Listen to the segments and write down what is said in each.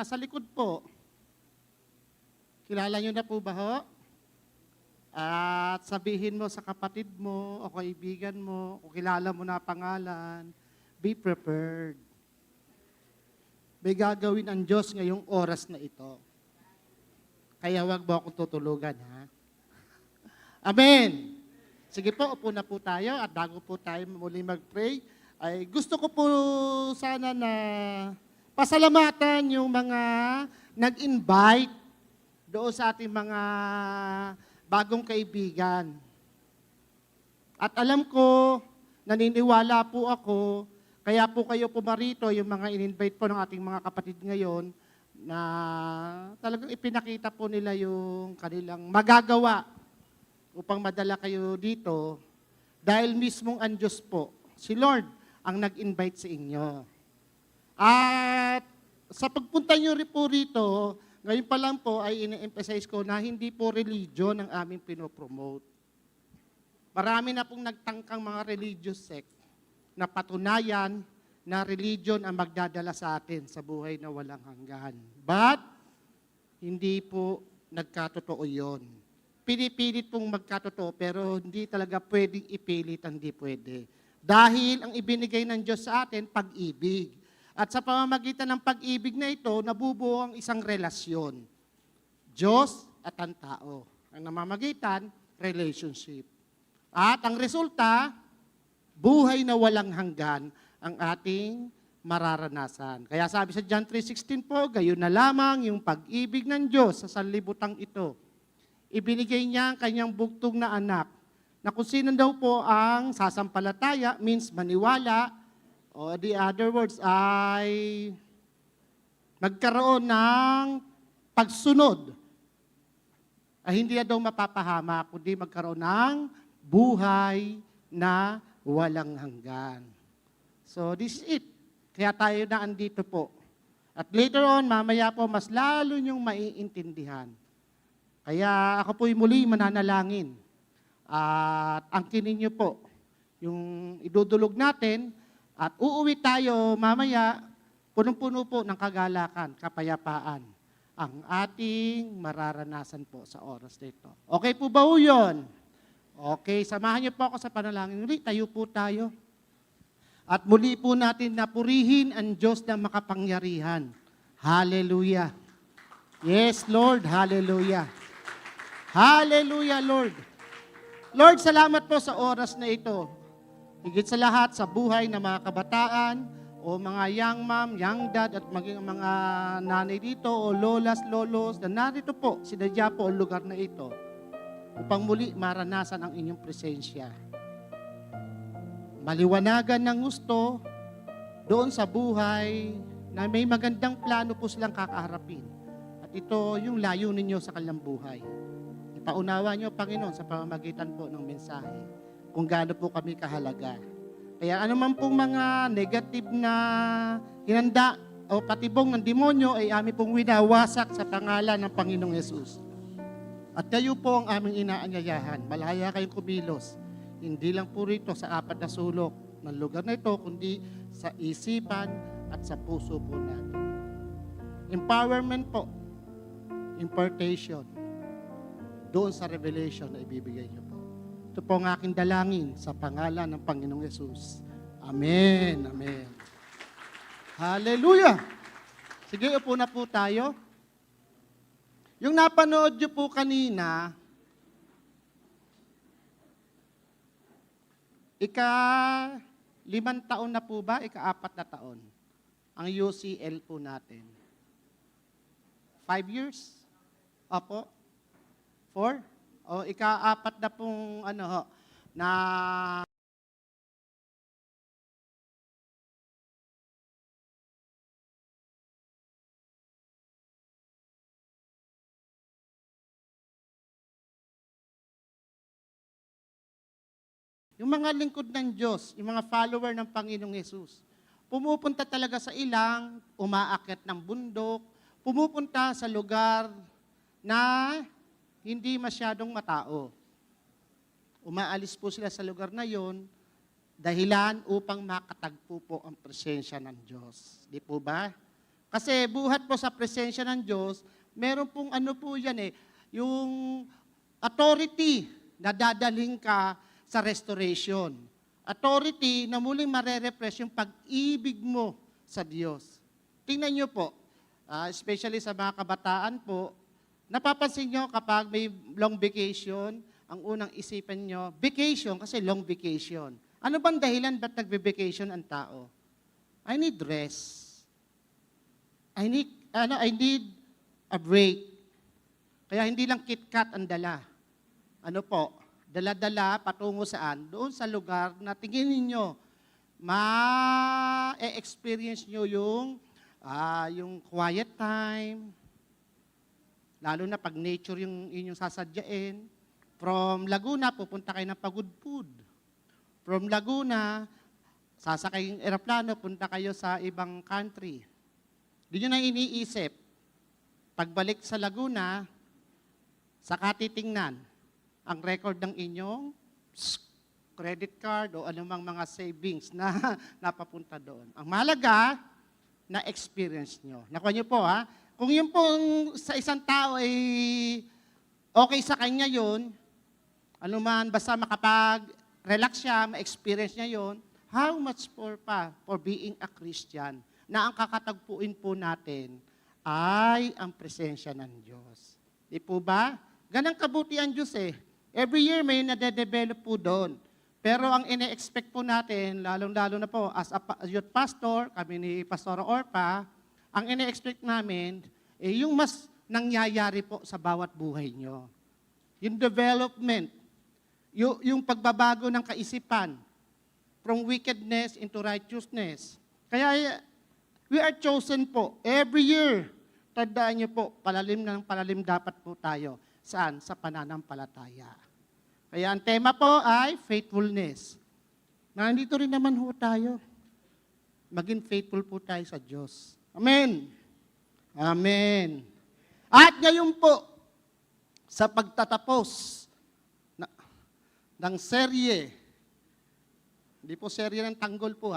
nasa likod po. Kilala niyo na po ba ho? At sabihin mo sa kapatid mo o kaibigan mo o kilala mo na pangalan, be prepared. May gagawin ang Diyos ngayong oras na ito. Kaya wag mo akong tutulugan, ha? Amen! Sige po, upo na po tayo at bago po tayo muli mag-pray, ay gusto ko po sana na pasalamatan yung mga nag-invite doon sa ating mga bagong kaibigan. At alam ko, naniniwala po ako, kaya po kayo pumarito, yung mga in-invite po ng ating mga kapatid ngayon, na talagang ipinakita po nila yung kanilang magagawa upang madala kayo dito dahil mismong ang Diyos po, si Lord, ang nag-invite sa inyo. At sa pagpunta nyo rin po rito, ngayon pa lang po ay ina-emphasize ko na hindi po religion ang aming pinopromote. Marami na pong nagtangkang mga religious sect na patunayan na religion ang magdadala sa atin sa buhay na walang hanggan. But, hindi po nagkatotoo yon. Pinipilit pong magkatotoo pero hindi talaga pwedeng ipilit, hindi pwede. Dahil ang ibinigay ng Diyos sa atin, pag-ibig. At sa pamamagitan ng pag-ibig na ito, nabubuo ang isang relasyon. Diyos at ang tao. Ang namamagitan, relationship. At ang resulta, buhay na walang hanggan ang ating mararanasan. Kaya sabi sa John 3:16 po, gayon na lamang yung pag-ibig ng Diyos sa sanlibutan ito. Ibinigay niya ang kanyang bugtong na anak, na kung sino daw po ang sasampalataya, means maniwala, o the other words ay magkaroon ng pagsunod, ay hindi na daw mapapahama, kundi magkaroon ng buhay na walang hanggan. So this is it. Kaya tayo na andito po. At later on, mamaya po, mas lalo niyong maiintindihan. Kaya ako po'y muli mananalangin. At angkinin niyo po yung idudulog natin at uuwi tayo mamaya, punong-puno po ng kagalakan, kapayapaan ang ating mararanasan po sa oras na ito. Okay po ba yun? Okay, samahan niyo po ako sa panalangin. Muli, tayo po tayo. At muli po natin napurihin ang Diyos na makapangyarihan. Hallelujah. Yes, Lord. Hallelujah. Hallelujah, Lord. Lord, salamat po sa oras na ito. Higit sa lahat sa buhay ng mga kabataan o mga young mom, young dad at maging mga nanay dito o lolas, lolos na narito po, sinadya po ang lugar na ito upang muli maranasan ang inyong presensya. Maliwanagan ng gusto doon sa buhay na may magandang plano po silang kakaharapin. At ito yung layunin ninyo sa kanilang buhay. Ipaunawa nyo, Panginoon, sa pamamagitan po ng mensahe kung gaano po kami kahalaga. Kaya anuman pong mga negative na hinanda o patibong ng demonyo ay aming pong winawasak sa pangalan ng Panginoong Yesus. At kayo po ang aming inaanyayahan. Malaya kayong kumilos. Hindi lang po rito sa apat na sulok ng lugar na ito, kundi sa isipan at sa puso po natin. Empowerment po. Impartation. Doon sa revelation na ibibigay niyo po. Ito po ang aking dalangin sa pangalan ng Panginoong Yesus. Amen. Amen. Hallelujah. Sige, upo na po tayo. Yung napanood niyo po kanina, ika-5 taon na po ba? Ika-4 na taon. Ang UCL po natin. 5 years? Opo. 4? O ika-4 na pong na yung mga lingkod ng Diyos, yung mga follower ng Panginoong Yesus, pumupunta talaga sa ilang, umaakyat ng bundok, pumupunta sa lugar na hindi masyadong matao. Umaalis po sila sa lugar na yon, dahilan upang makatagpo po ang presensya ng Diyos. Di po ba? Kasi buhat po sa presensya ng Diyos, meron pong ano po yan yung authority na dadaling ka sa restoration. Authority na muling marerefresh yung pag-ibig mo sa Diyos. Tingnan nyo po, especially sa mga kabataan po, napapansin nyo kapag may long vacation, ang unang isipan nyo, vacation kasi long vacation. Ano bang dahilan ba't nagbe-vacation ang tao? I need rest. I need a break. Kaya hindi lang KitKat ang dala. Ano po? Dala-dala patungo saan? Doon sa lugar na tingin ninyo, ma-experience nyo yung quiet time, lalo na pag nature yung inyong sasadyain. From Laguna, pupunta kayo ng Pagudpud. From Laguna, sasakay yung eroplano, punta kayo sa ibang country. Di nyo na iniisip. Pagbalik sa Laguna, saka titingnan ang record ng inyong credit card o anumang mga savings na napapunta doon. Ang mahalaga, na-experience nyo. Nakuha nyo po kung yun pong sa isang tao ay okay sa kanya yun, anuman, basta makapag-relax siya, ma-experience niya yun, how much more pa for being a Christian na ang kakatagpuin po natin ay ang presensya ng Diyos. Di po ba? Ganang kabuti ang Diyos Every year may nade-develop po doon. Pero ang ine-expect po natin, lalong-lalo na po as a youth pastor, kami ni Pastor Orpa, ang ine-expect namin, yung mas nangyayari po sa bawat buhay nyo. Yung development, yung pagbabago ng kaisipan, from wickedness into righteousness. Kaya we are chosen po. Every year, tandaan nyo po, palalim ng palalim dapat po tayo. Saan? Sa pananampalataya. Kaya ang tema po ay faithfulness. Nandito rin naman ho tayo. Maging faithful po tayo sa Diyos. Amen. Amen. At ngayon po, sa pagtatapos ng serye, hindi po serye ng tanggol po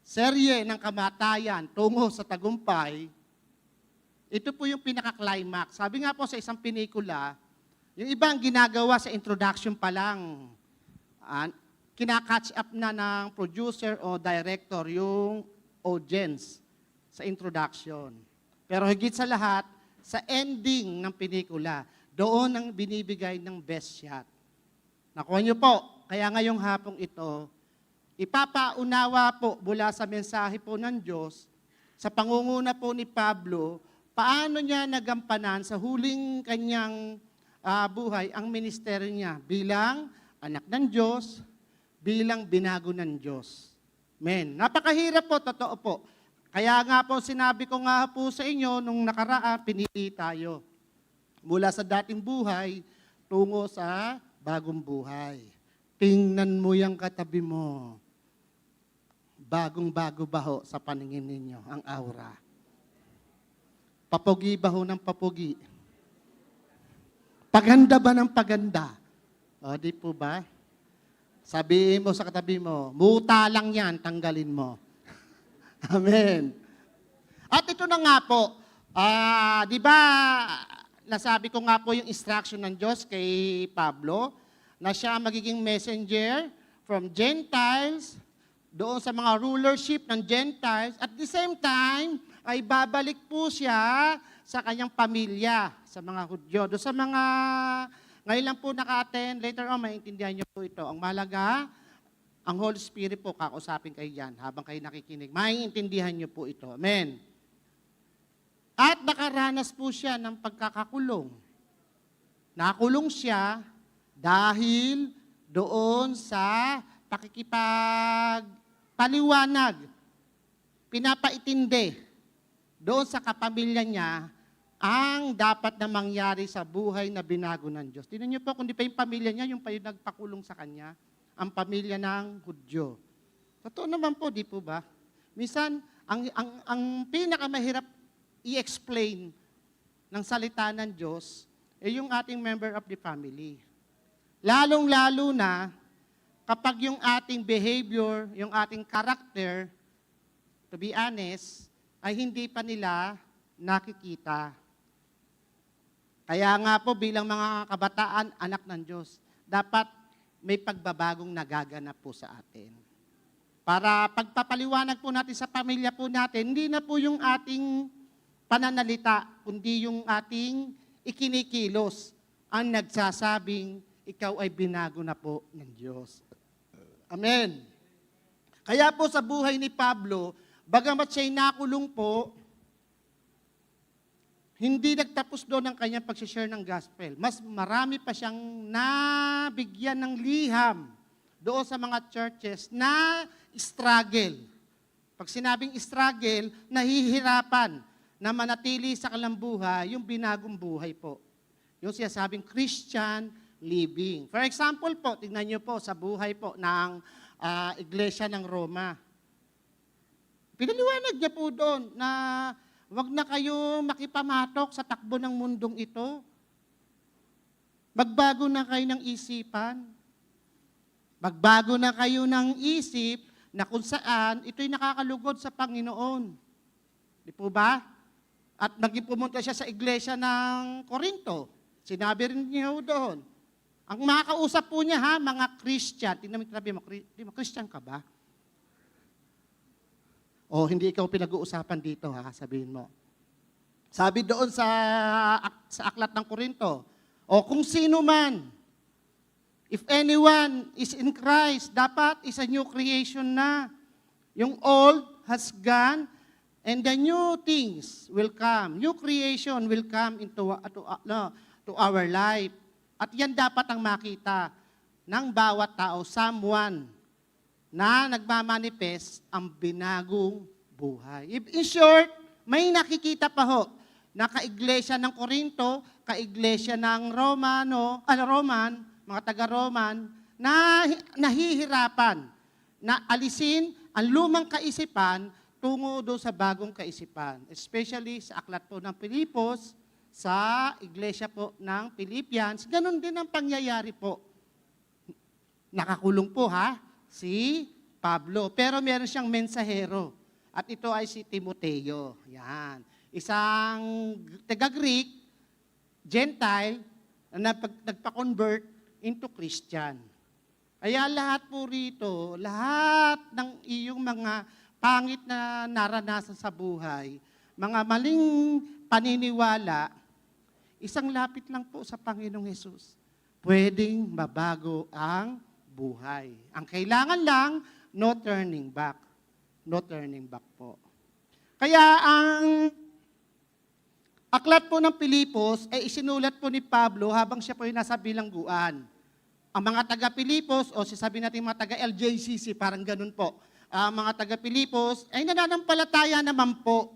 serye ng kamatayan tungo sa tagumpay, ito po yung pinaka-climax. Sabi nga po sa isang pinikula, yung ibang ginagawa sa introduction pa lang, kinakatch up na ng producer o director yung audience sa introduction. Pero higit sa lahat, sa ending ng pinikula, doon ang binibigay ng best shot. Nakuha niyo po, kaya ngayong hapong ito, ipapaunawa po mula sa mensahe po ng Diyos, sa pangunguna po ni Pablo, paano niya nagampanan sa huling kanyang buhay ang ministeryo niya bilang anak ng Diyos, bilang binago ng Diyos. Amen. Napakahirap po, totoo po. Kaya nga po, sinabi ko nga po sa inyo, nung nakaraan, pinili tayo. Mula sa dating buhay, tungo sa bagong buhay. Tingnan mo yung katabi mo. Bagong-bago ba ho sa paningin ninyo ang aura? Papugi ba ho ng papugi? Paganda ba ng paganda? O, di po ba? Sabihin mo sa katabi mo, muta lang yan, tanggalin mo. Amen. At ito na nga po, di ba, nasabi ko nga po yung instruction ng Diyos kay Pablo, na siya magiging messenger from Gentiles, doon sa mga rulership ng Gentiles, at the same time, ay babalik po siya sa kanyang pamilya, sa mga Hudyo. Doon sa mga, ngayon lang po naka-attend, later on, maintindihan niyo po ito. Ang malaga, ang Holy Spirit po, kakausapin kayo dyan habang kayo nakikinig. Maintindihan niyo po ito. Amen. At nakaranas po siya ng pagkakakulong. Nakulong siya dahil doon sa pakikipagpaliwanag, pinapaitindi doon sa kapamilya niya ang dapat na mangyari sa buhay na binago ng Diyos. Tingnan niyo po, kung di pa yung pamilya niya, yung pa yung nagpakulong sa kanya, ang pamilya ng Hudyo. Totoo naman po, di po ba? Minsan, ang pinakamahirap i-explain ng salita ng Diyos ay yung ating member of the family. Lalong-lalo na kapag yung ating behavior, yung ating character, to be honest, ay hindi pa nila nakikita. Kaya nga po bilang mga kabataan, anak ng Diyos, dapat may pagbabagong nagaganap po sa atin. Para pagpapaliwanag po natin sa pamilya po natin, hindi na po yung ating pananalita, kundi yung ating ikinikilos ang nagsasabing ikaw ay binago na po ng Diyos. Amen. Kaya po sa buhay ni Pablo, bagamat siya'y nakulong po, hindi nagtapos doon ang kanyang pag-share ng gospel. Mas marami pa siyang nabigyan ng liham doon sa mga churches na struggle. Pag sinabing struggle, nahihirapan na manatili sa kalambuhay yung binagong buhay po. Yung sinasabing Christian living. For example po, tingnan niyo po sa buhay po ng Iglesia ng Roma. Pinaliwanag niya po doon na wag na kayo makipamatok sa takbo ng mundong ito. Magbago na kayo ng isipan. Magbago na kayo ng isip na kung saan ito'y nakakalugod sa Panginoon. Di po ba? At naging pumunta siya sa iglesia ng Corinto. Sinabi rin niya doon. Ang makakausap po niya mga Christian. Tingnan mo, sabi mo, Christian ka ba? O hindi ikaw pinag-uusapan dito sabihin mo. Sabi doon sa aklat ng Corinto, o kung sino man, if anyone is in Christ, dapat is a new creation na. Yung old has gone, and the new things will come. New creation will come to our life. At yan dapat ang makita ng bawat tao, someone na nagmamanifest ang binagong buhay. In short, may nakikita pa ho na kaiglesia ng Corinto, kaiglesia ng Roman, mga taga-Roman, na nahihirapan na alisin ang lumang kaisipan tungo doon sa bagong kaisipan. Especially sa aklat po ng Pilipos, sa iglesia po ng Philippians, ganun din ang pangyayari po. Nakakulong po si Pablo. Pero meron siyang mensahero. At ito ay si Timoteo. Yan. Isang taga-Greek, Gentile, na nagpa-convert into Christian. Kaya lahat po rito, lahat ng iyong mga pangit na naranasan sa buhay, mga maling paniniwala, isang lapit lang po sa Panginoong Hesus. Pwedeng mabago ang buhay. Ang kailangan lang, no turning back. No turning back po. Kaya ang aklat po ng Pilipos ay isinulat po ni Pablo habang siya po ay nasa bilangguan. Ang mga taga-Pilipos, o sasabihin natin mga taga-LJCC, parang ganun po. Mga taga-Pilipos ay nananampalataya naman po.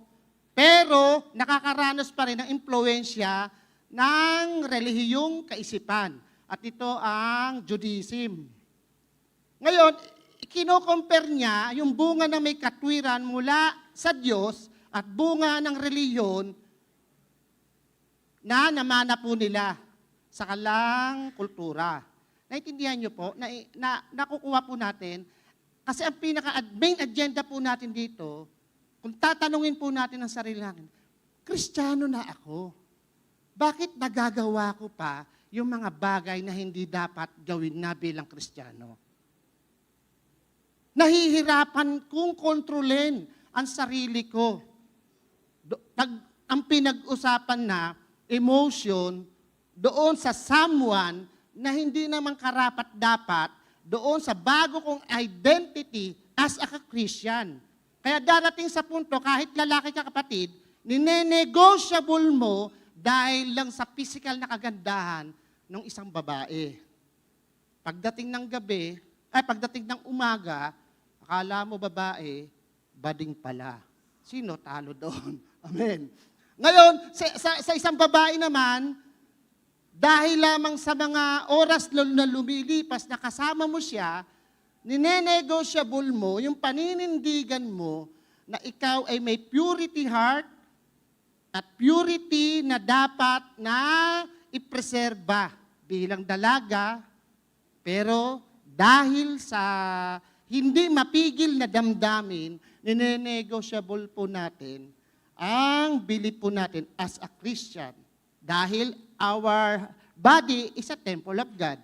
Pero nakakaranas pa rin ng impluensya ng relihiyong kaisipan. At ito ang Judaism. Ngayon, kino-compare niya yung bunga na may katwiran mula sa Diyos at bunga ng reliyon na namana po nila sa kalang kultura. Naintindihan niyo po, nakukuha po natin, kasi ang main agenda po natin dito, kung tatanungin po natin ang sarili natin, Kristiyano na ako. Bakit nagagawa ko pa yung mga bagay na hindi dapat gawin na bilang Kristiyano? Nahihirapan kong kontrolin ang sarili ko. Ang pinag-usapan na emotion doon sa someone na hindi naman karapat-dapat doon sa bago kong identity as a Christian. Kaya darating sa punto, kahit lalaki ka kapatid, ninenegotiable mo dahil lang sa physical na kagandahan ng isang babae. Pagdating ng gabi, pagdating ng umaga, akala mo babae, bading pala. Sino talo doon? Amen. Ngayon, sa isang babae naman, dahil lamang sa mga oras na lumilipas na kasama mo siya, ninenegotiable mo yung paninindigan mo na ikaw ay may purity heart at purity na dapat na ipreserba bilang dalaga, pero dahil sa hindi mapigil na damdamin, ninenegotiable po natin ang belief po natin as a Christian. Dahil our body is a temple of God.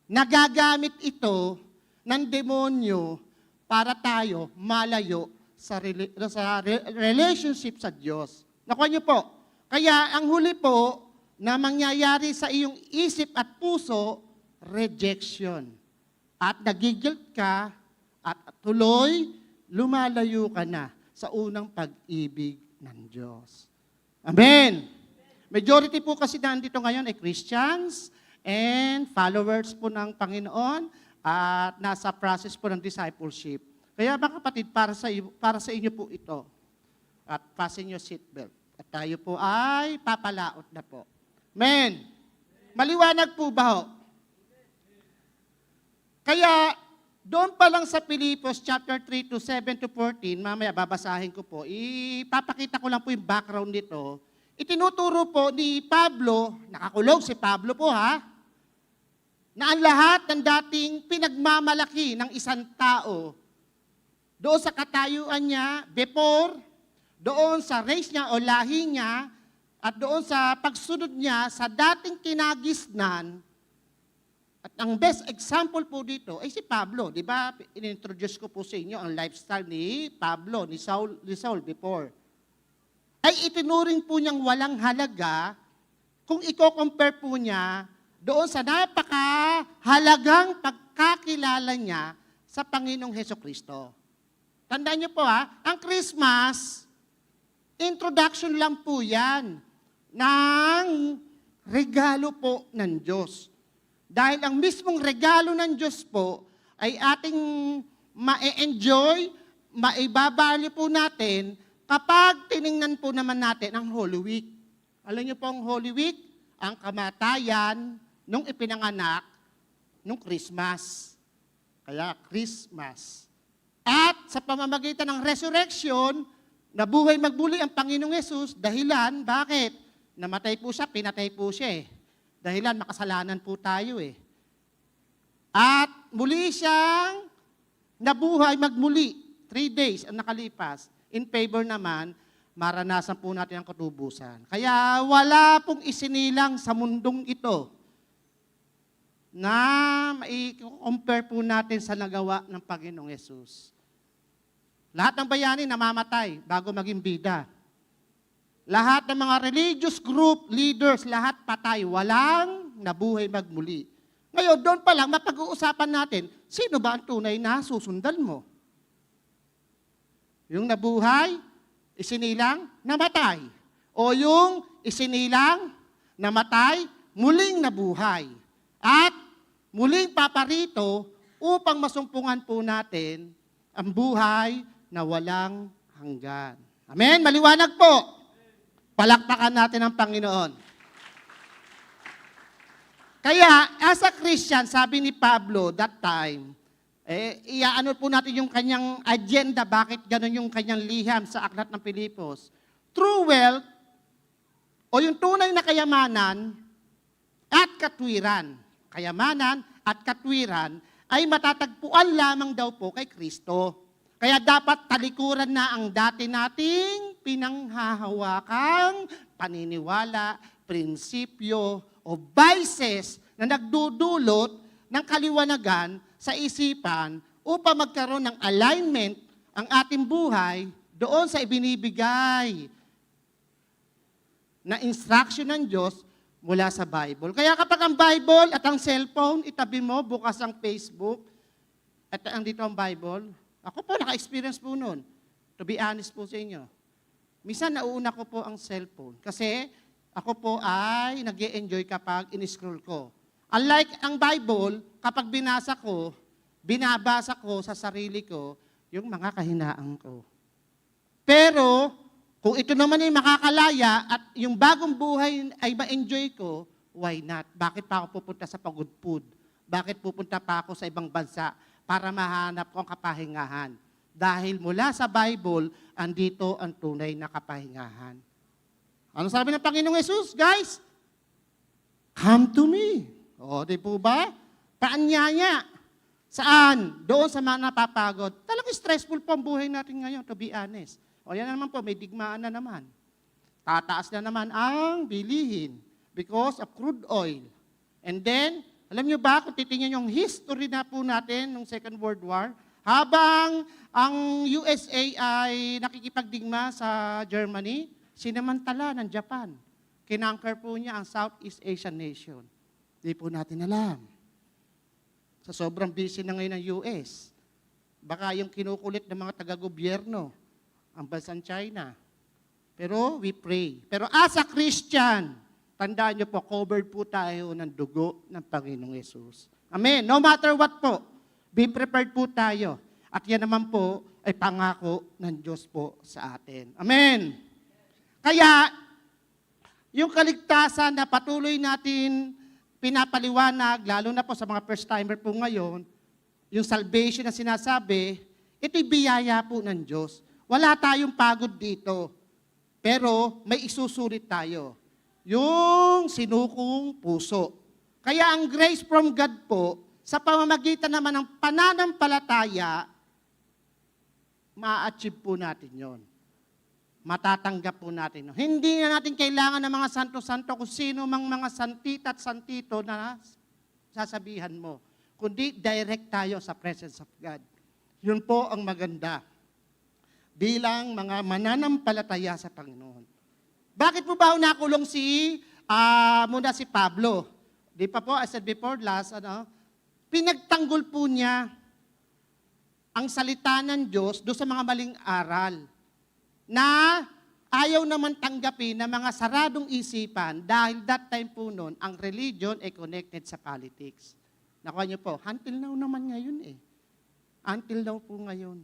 Nagagamit ito ng demonyo para tayo malayo sa relationship sa Diyos. Nakuha niyo po. Kaya ang huli po na mangyayari sa iyong isip at puso, rejection. At nagigilt ka at tuloy lumalayo ka na sa unang pag-ibig ng Diyos. Amen! Majority po kasi nandito ngayon ay Christians and followers po ng Panginoon at nasa process po ng discipleship. Kaya mga kapatid, para sa inyo po ito. At fasten your seatbelt. At tayo po ay papalaot na po. Amen. Maliwanag po ba ho? Kaya, doon pa lang sa Filipos chapter 3 to 7 to 14, mamaya babasahin ko po, ipapakita ko lang po yung background nito. Itinuturo po ni Pablo, nakakulong si Pablo po ha, na ang lahat ng dating pinagmamalaki ng isang tao, doon sa katayuan niya, before, doon sa race niya o lahi niya, at doon sa pagsunod niya sa dating kinagisnan, at ang best example po dito ay si Pablo. Di ba, inintroduce ko po sa inyo ang lifestyle ni Pablo, ni Saul before. Ay itinuring po niyang walang halaga kung i-compare po niya doon sa napakahalagang pagkakilala niya sa Panginoong Hesukristo. Tandaan niyo po ang Christmas, introduction lang po yan ng regalo po ng Diyos. Dahil ang mismong regalo ng Diyos po ay ating ma-enjoy, maibabali po natin kapag tiningnan po naman natin ang Holy Week. Alam niyo po ang Holy Week? Ang kamatayan nung ipinanganak nung Christmas. Kaya Christmas. At sa pamamagitan ng resurrection, nabuhay magbuli ang Panginoong Yesus, dahilan, bakit? Namatay po siya, pinatay po siya Dahilan, makasalanan po tayo At muli siyang nabuhay magmuli. 3 days ang nakalipas. In favor naman, maranasan po natin ang katubusan. Kaya wala pong isinilang sa mundong ito na mai-compare po natin sa nagawa ng Panginoong Yesus. Lahat ng bayani namamatay bago maging bida. Lahat ng mga religious group, leaders, lahat patay. Walang nabuhay magmuli. Ngayon, doon pa lang, mapag-uusapan natin, sino ba ang tunay na susundan mo? Yung nabuhay, isinilang, namatay. O yung isinilang, namatay, muling nabuhay. At muling paparito upang masumpungan po natin ang buhay na walang hanggan. Amen? Maliwanag po. Palakpakan natin ang Panginoon. Kaya, as a Christian, sabi ni Pablo that time, iaano po natin yung kanyang agenda, bakit gano'n yung kanyang liham sa aklat ng Pilipos. True wealth, o yung tunay na kayamanan at katwiran. Kayamanan at katwiran ay matatagpuan lamang daw po kay Kristo. Kaya dapat talikuran na ang dati nating pinanghahawakang paniniwala, prinsipyo, o vices na nagdudulot ng kaliwanagan sa isipan upang magkaroon ng alignment ang ating buhay doon sa ibinibigay na instruction ng Diyos mula sa Bible. Kaya kapag ang Bible at ang cellphone, itabi mo, bukas ang Facebook, at andito ang Bible, ako po, naka-experience po noon. To be honest po sa inyo. Minsan nauuna ko po ang cellphone kasi ako po ay nag-e-enjoy kapag in-scroll ko. Unlike ang Bible, kapag binabasa ko sa sarili ko yung mga kahinaan ko. Pero, kung ito naman ay makakalaya at yung bagong buhay ay ma-enjoy ko, why not? Bakit pa ako pupunta sa pagudpud? Bakit pupunta pa ako sa ibang bansa para mahanap ko ang kapahingahan? Dahil mula sa Bible, andito ang tunay na kapahingahan. Ano sabi ng Panginoong Yesus, guys? Come to me. O, di po ba? Paanyaya. Saan? Doon sa mga napapagod. Talagang stressful po ang buhay natin ngayon, to be honest. O yan naman po, may digmaan na naman. tataas na naman ang bilihin because of crude oil. And then, alam nyo ba, kung titingnan yung history na po natin ng Second World War, habang ang USA ay nakikipagdigma sa Germany, sinamantala ng Japan. Kinanker po niya ang Southeast Asian nation. Di po natin alam. Sa sobrang busy na ngayon ng US, baka yung kinukulit ng mga taga-gobyerno, ang bansang China. Pero we pray. Pero as a Christian, tandaan niyo po, covered po tayo ng dugo ng Panginoong Yesus. Amen. No matter what po, be prepared po tayo. At yan naman po ay pangako ng Diyos po sa atin. Amen. Kaya, yung kaligtasan na patuloy natin pinapaliwanag, lalo na po sa mga first-timer po ngayon, yung salvation na sinasabi, ito'y biyaya po ng Diyos. Wala tayong pagod dito. Pero may isusulit tayo. Yung sinukong puso. Kaya ang grace from God po, sa pamamagitan naman ng pananampalataya, ma-achieve po natin yon. Matatanggap po natin. Hindi na natin kailangan ng mga santo-santo kung sino mang mga santita at santito na sasabihan mo. Kundi direct tayo sa presence of God. Yun po ang maganda. Bilang mga mananampalataya sa Panginoon. Bakit po ba nakulong muna si Pablo? Di pa po, I said before, pinagtanggol po niya ang salita ng Diyos doon sa mga maling aral na ayaw naman tanggapin ng mga saradong isipan dahil that time po noon, ang religion ay connected sa politics. Nakuha niyo po, until now naman ngayon eh. Until now po ngayon.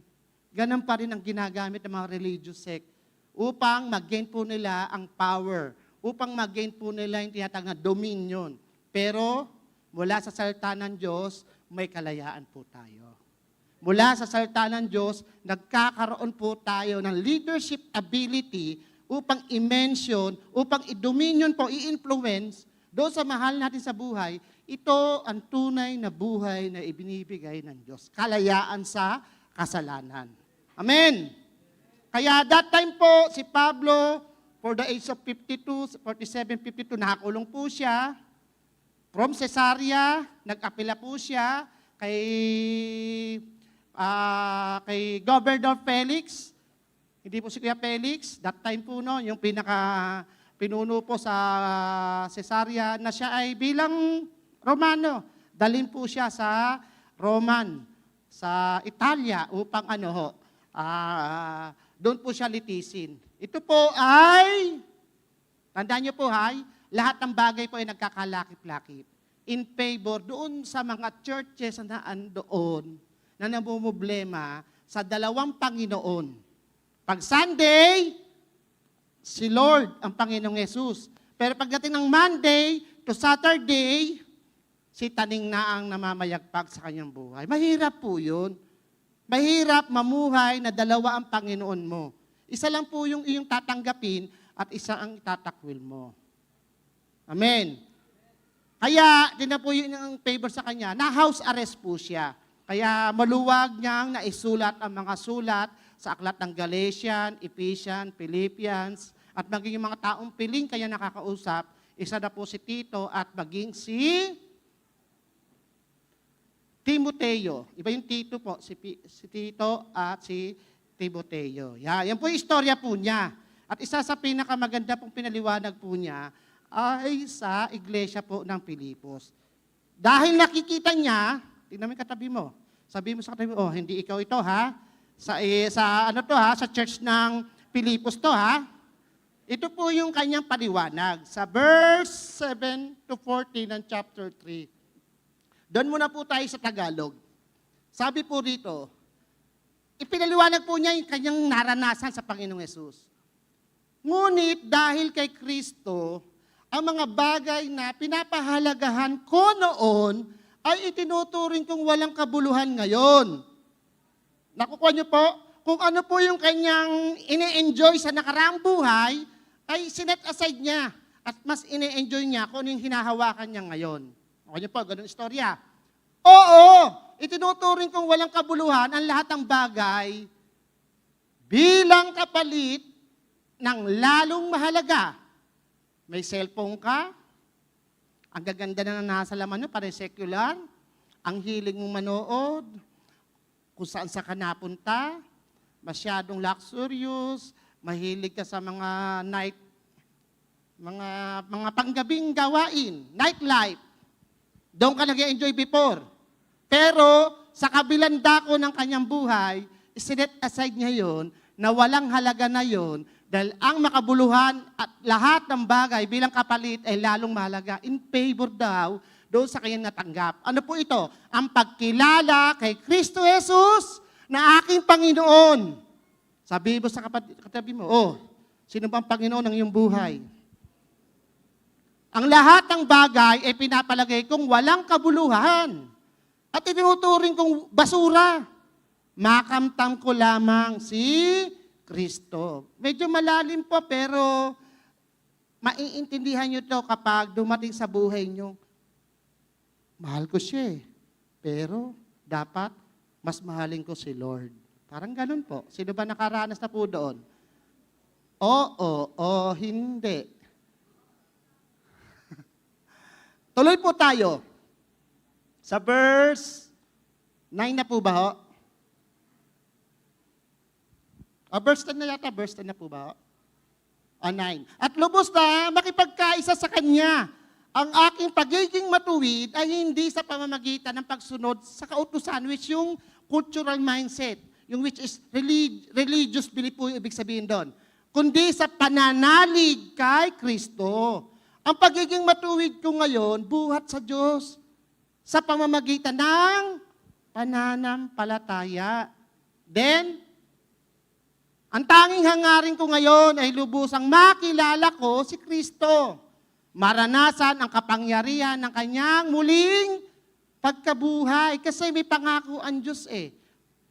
Ganun pa rin ang ginagamit ng mga religious sect upang mag-gain po nila ang power, upang mag-gain po nila yung tinatawag na dominion. Pero mula sa salita ng Diyos, may kalayaan po tayo. Mula sa salita ng Diyos, nagkakaroon po tayo ng leadership ability upang i-mention, upang i-dominion po, i-influence doon sa mahal natin sa buhay. Ito ang tunay na buhay na ibinibigay ng Diyos. Kalayaan sa kasalanan. Amen. Kaya that time po, si Pablo, for the age of 52, 47, 52, nakakulong po siya. From Caesarea, nag-apela po siya kay Governor Felix. Hindi po si Kuya Felix. That time po, no, yung pinuno po sa Caesarea na siya ay bilang Romano. Dalhin po siya sa Roman, sa Italia upang doon po siya litisin. Ito po ay, tandaan niyo po lahat ng bagay po ay nagkakalakip-lakip in favor doon sa mga churches na andoon na namumblema sa dalawang Panginoon. Pag Sunday, si Lord ang Panginoong Yesus. Pero pagdating ng Monday to Saturday, si taning na ang namamayagpag sa kanyang buhay. Mahirap po yun. Mahirap mamuhay na dalawa ang Panginoon mo. Isa lang po yung iyong tatanggapin at isa ang itatakwil mo. Amen. Kaya, din na po yun ang favor sa kanya, na house arrest po siya. Kaya maluwag niyang naisulat ang mga sulat sa aklat ng Galatian, Ephesians, Philippians, at maging yung mga taong piling kaya nakakausap, isa na po si Tito at maging si Timoteo. Iba yung Tito po, si Tito at si Timoteo. Yan po yung istorya po niya. At isa sa pinakamaganda pong pinaliwanag po niya ay sa iglesia po ng Pilipos. Dahil nakikita niya, tingnan mo yung katabi mo. Sabi mo sa katabi mo, hindi ikaw ito sa church ng Pilipos to Ito po yung kanyang paliwanag sa verse 7 to 14 ng chapter 3. Doon muna po tayo sa Tagalog. Sabi po rito, ipinaliwanag po niya yung kanyang naranasan sa Panginoong Yesus. Ngunit dahil kay Kristo, ang mga bagay na pinapahalagahan ko noon ay itinuturing kong walang kabuluhan ngayon. Nakukuha niyo po, kung ano po yung kanyang ine-enjoy sa nakaraang buhay, ay sinet aside niya at mas ine-enjoy niya kung ano yung hinahawakan niya ngayon. Nakukuha niyo po, ganun istorya. Oo, itinuturing kong walang kabuluhan ang lahat ng bagay bilang kapalit ng lalong mahalaga. May cellphone ka, ang gaganda na nasa laman nyo, parang secular, ang hiling mong manood, kung saan sa ka napunta, masyadong luxurious, mahilig ka sa mga night, mga panggabing gawain, nightlife. Doon ka nag-enjoy before. Pero sa kabilang dako ng kanyang buhay, isinet aside niya yun, na walang halaga na yun, dahil ang makabuluhan at lahat ng bagay bilang kapalit ay lalong mahalaga in favor daw doon sa kanyang natanggap. Ano po ito? Ang pagkilala kay Kristo Jesus na aking Panginoon. Sabi mo sa katabi mo, sino bang Panginoon ng iyong buhay? Ang lahat ng bagay ay pinapalagay kong walang kabuluhan at itinuturing kong basura. Makamtam ko lamang si Kristo. Medyo malalim po pero maiintindihan nyo to kapag dumating sa buhay nyo. Mahal ko siya pero dapat mas mahalin ko si Lord. Parang ganun po. Sino ba nakaranas na po doon? Oo, hindi. Tuloy po tayo. Sa verse 9 na po ba ho? Verse 10 na yata, verse 10 na po ba ho? 9. At lubos na makipagkaisa sa Kanya. Ang aking pagiging matuwid ay hindi sa pamamagitan ng pagsunod sa kautusan, which yung cultural mindset, yung which is religious belief po yung ibig sabihin doon, kundi sa pananalig kay Kristo. Ang pagiging matuwid ko ngayon, buhat sa Diyos, sa pamamagitan ng pananampalataya. Then, ang tanging hangarin ko ngayon ay lubusang makilala ko si Kristo. Maranasan ang kapangyarihan ng kanyang muling pagkabuhay. Kasi may pangako ang Diyos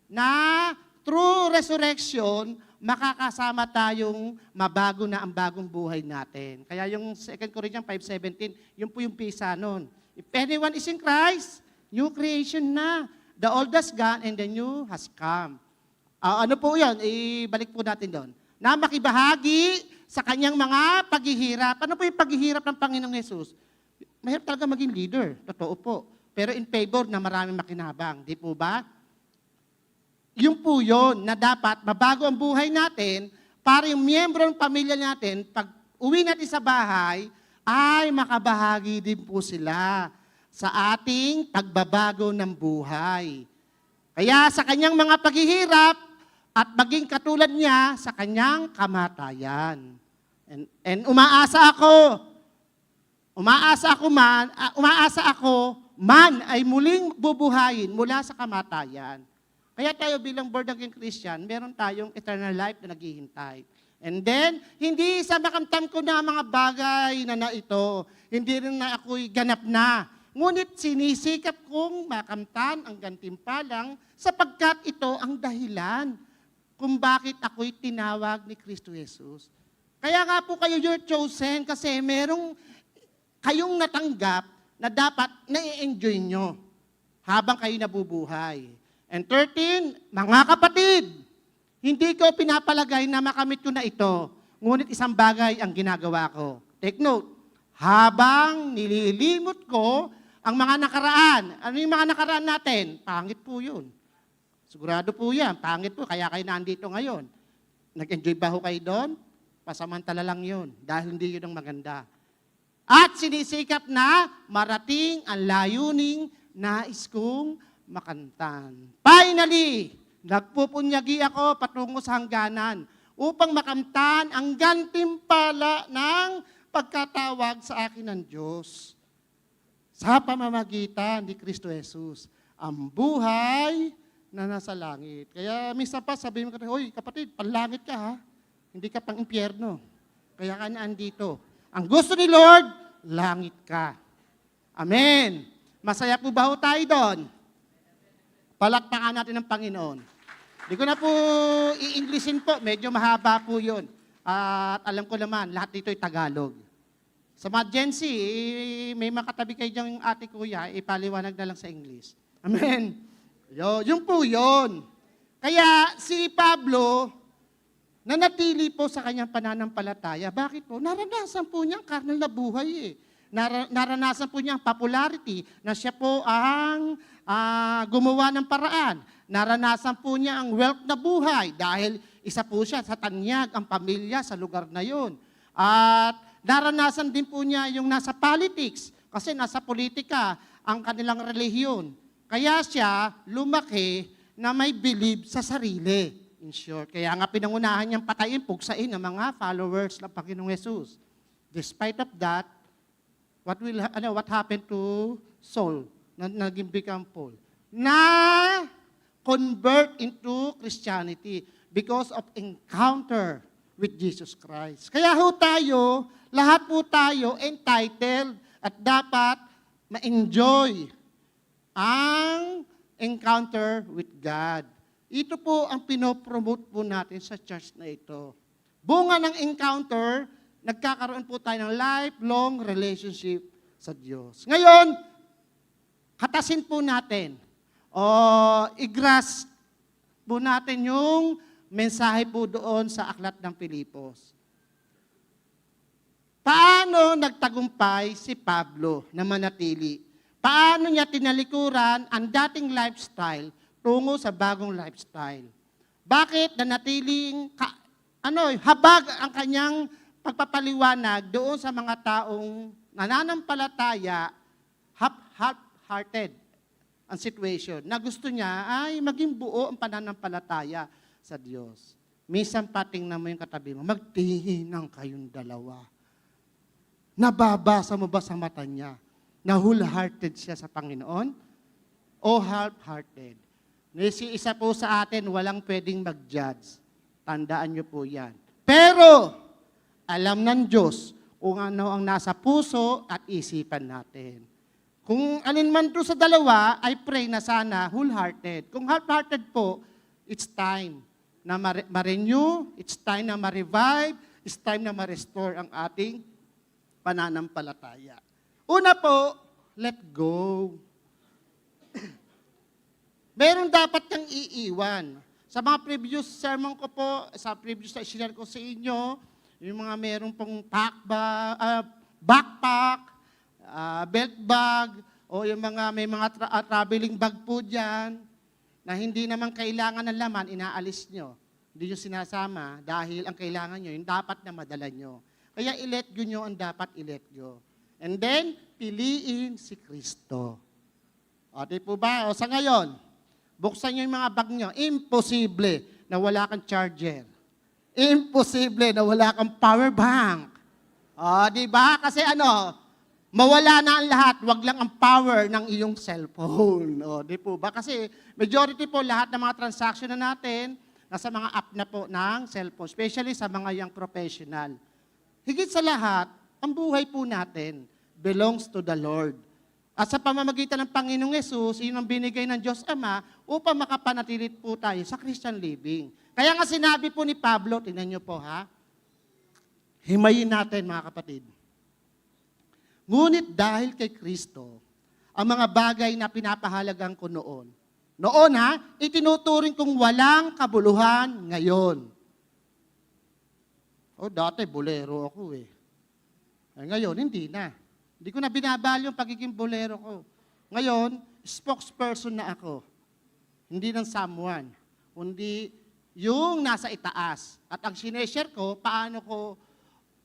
na through resurrection, makakasama tayong mabago na ang bagong buhay natin. Kaya yung 2 Corinthians 5:17, yun po yung pisa nun. If anyone is in Christ, new creation na. The old has gone and the new has come. Ano po yun? Ibalik po natin doon. Na makibahagi sa kanyang mga paghihirap. Ano po yung paghihirap ng Panginoong Yesus? Mahirap talaga maging leader. Totoo po. Pero in favor na maraming makinabang. Di po ba? Yung po yun na dapat mabago ang buhay natin para yung miyembro ng pamilya natin, pag uwi natin sa bahay, ay makabahagi din po sila sa ating pagbabago ng buhay. Kaya sa kanyang mga paghihirap at maging katulad niya sa kanyang kamatayan. And umaasa ako man ay muling bubuhayin mula sa kamatayan. Kaya tayo bilang born-again Christian, meron tayong eternal life na naghihintay. And then, hindi sa makamtam ko na mga bagay na ito, hindi rin na ako'y ganap na. Ngunit sinisikap kong makamtan ang gantimpalang sapagkat ito ang dahilan kung bakit ako'y tinawag ni Kristo Jesus. Kaya nga po kayo you're chosen kasi merong kayong natanggap na dapat na-enjoy nyo habang kayo nabubuhay. And 13, mga kapatid, hindi ko pinapalagay na makamit ko na ito, ngunit isang bagay ang ginagawa ko. Take note, habang nililimot ko ang mga nakaraan. Ano yung mga nakaraan natin? Pangit po yun. Sigurado po yan, pangit po, kaya kayo nandito ngayon. Nag-enjoy ba ho kayo doon? Pasamantala lang yun, dahil hindi yun ang maganda. At sinisikap na marating ang layuning nais kong makantan. Finally, nagpupunyagi ako patungo sa hangganan upang makamtan ang gantimpala ng pagkatawag sa akin ng Diyos sa pamamagitan ni Kristo Jesus, ang buhay na nasa langit. Kaya minsan pa sabihin mo, hoy kapatid, panlangit ka ha, hindi ka pang impyerno. Kaya ka na andito. Ang gusto ni Lord, langit ka. Amen. Masaya po ba ho tayo doon? Palakpakan natin ng Panginoon. Hindi ko na po i-Englishin po, medyo mahaba po yun. At alam ko naman, lahat dito ay Tagalog. Sa mga Gen Z, may makatabi kayo dyan yung ate kuya, ipaliwanag na lang sa English. Amen. Yun po yun. Kaya si Pablo, nanatili po sa kanyang pananampalataya. Bakit po? Naranasan po niya ang karnal na buhay eh. Naranasan po niya ang popularity na siya po ang gumawa ng paraan. Naranasan po niya ang wealth na buhay dahil isa po siya sa tanyag ang pamilya sa lugar na yon. At naranasan din po niya yung nasa politics kasi nasa politika ang kanilang relihiyon. Kaya siya lumaki na may believe sa sarili. In short, kaya nga pinangunahan niyang patayin, pugsain ng mga followers ng Panginoong Jesus. Despite of that, what happened to Saul na naging become Paul? Na convert into Christianity because of encounter with Jesus Christ. Kaya ho tayo, lahat po tayo entitled at dapat ma-enjoy ang encounter with God. Ito po ang pinopromote po natin sa church na ito. Bunga ng encounter, nagkakaroon po tayo ng lifelong relationship sa Diyos. Ngayon, hatasin po natin o i-grasp po natin yung mensahe po doon sa aklat ng Filipos. Paano nagtagumpay si Pablo na manatili? Paano niya tinalikuran ang dating lifestyle tungo sa bagong lifestyle? Bakit nanatiling habag ang kanyang pagpapaliwanag doon sa mga taong nananampalataya, half-hearted ang situation, na gusto niya ay maging buo ang pananampalataya sa Diyos. Minsan patingnan mo yung katabi mo, magtihinang kayong dalawa. Nababasa mo ba sa mata niya na wholehearted siya sa Panginoon o half-hearted? Isa po sa atin, walang pwedeng mag-judge. Tandaan niyo po yan. Pero, alam ng Diyos kung ano ang nasa puso at isipan natin. Kung alin man doon sa dalawa, I pray na sana wholehearted. Kung half-hearted po, it's time na ma-renew, it's time na ma-revive, it's time na ma-restore ang ating pananampalataya. Una po, let go. Meron dapat kang iiwan. Sa mga previous sermon ko po, sa previous na share ko sa inyo, yung mga meron pong backpack, belt bag, o yung mga may mga traveling bag po dyan, na hindi naman kailangan ng laman, inaalis nyo. Hindi nyo sinasama dahil ang kailangan nyo, yung dapat na madala nyo. Kaya i-let go nyo ang dapat i-let go. And then, piliin si Kristo. O, di po ba? O sa ngayon, buksan nyo yung mga bag nyo. Imposible na wala kang charger. Imposible na wala kang power bank. O, di ba? Kasi mawala na ang lahat, wag lang ang power ng iyong cellphone. O, di po ba? Kasi majority po lahat ng mga transaction na natin, nasa mga app na po ng cellphone, especially sa mga young professional. Higit sa lahat, ang buhay po natin belongs to the Lord. At sa pamamagitan ng Panginoong Yesus, yun ang binigay ng Diyos Ama upang makapanatilit po tayo sa Christian living. Kaya nga sinabi po ni Pablo, tingnan niyo po ha, himayin natin mga kapatid. Ngunit dahil kay Kristo, ang mga bagay na pinapahalagan ko noon, itinuturing kong walang kabuluhan ngayon. Dati bolero ako eh. Ngayon, hindi na. Hindi ko na binabali yung pagiging bolero ko. Ngayon, spokesperson na ako. Hindi ng someone. Kundi yung nasa itaas. At ang sineshare ko, paano ko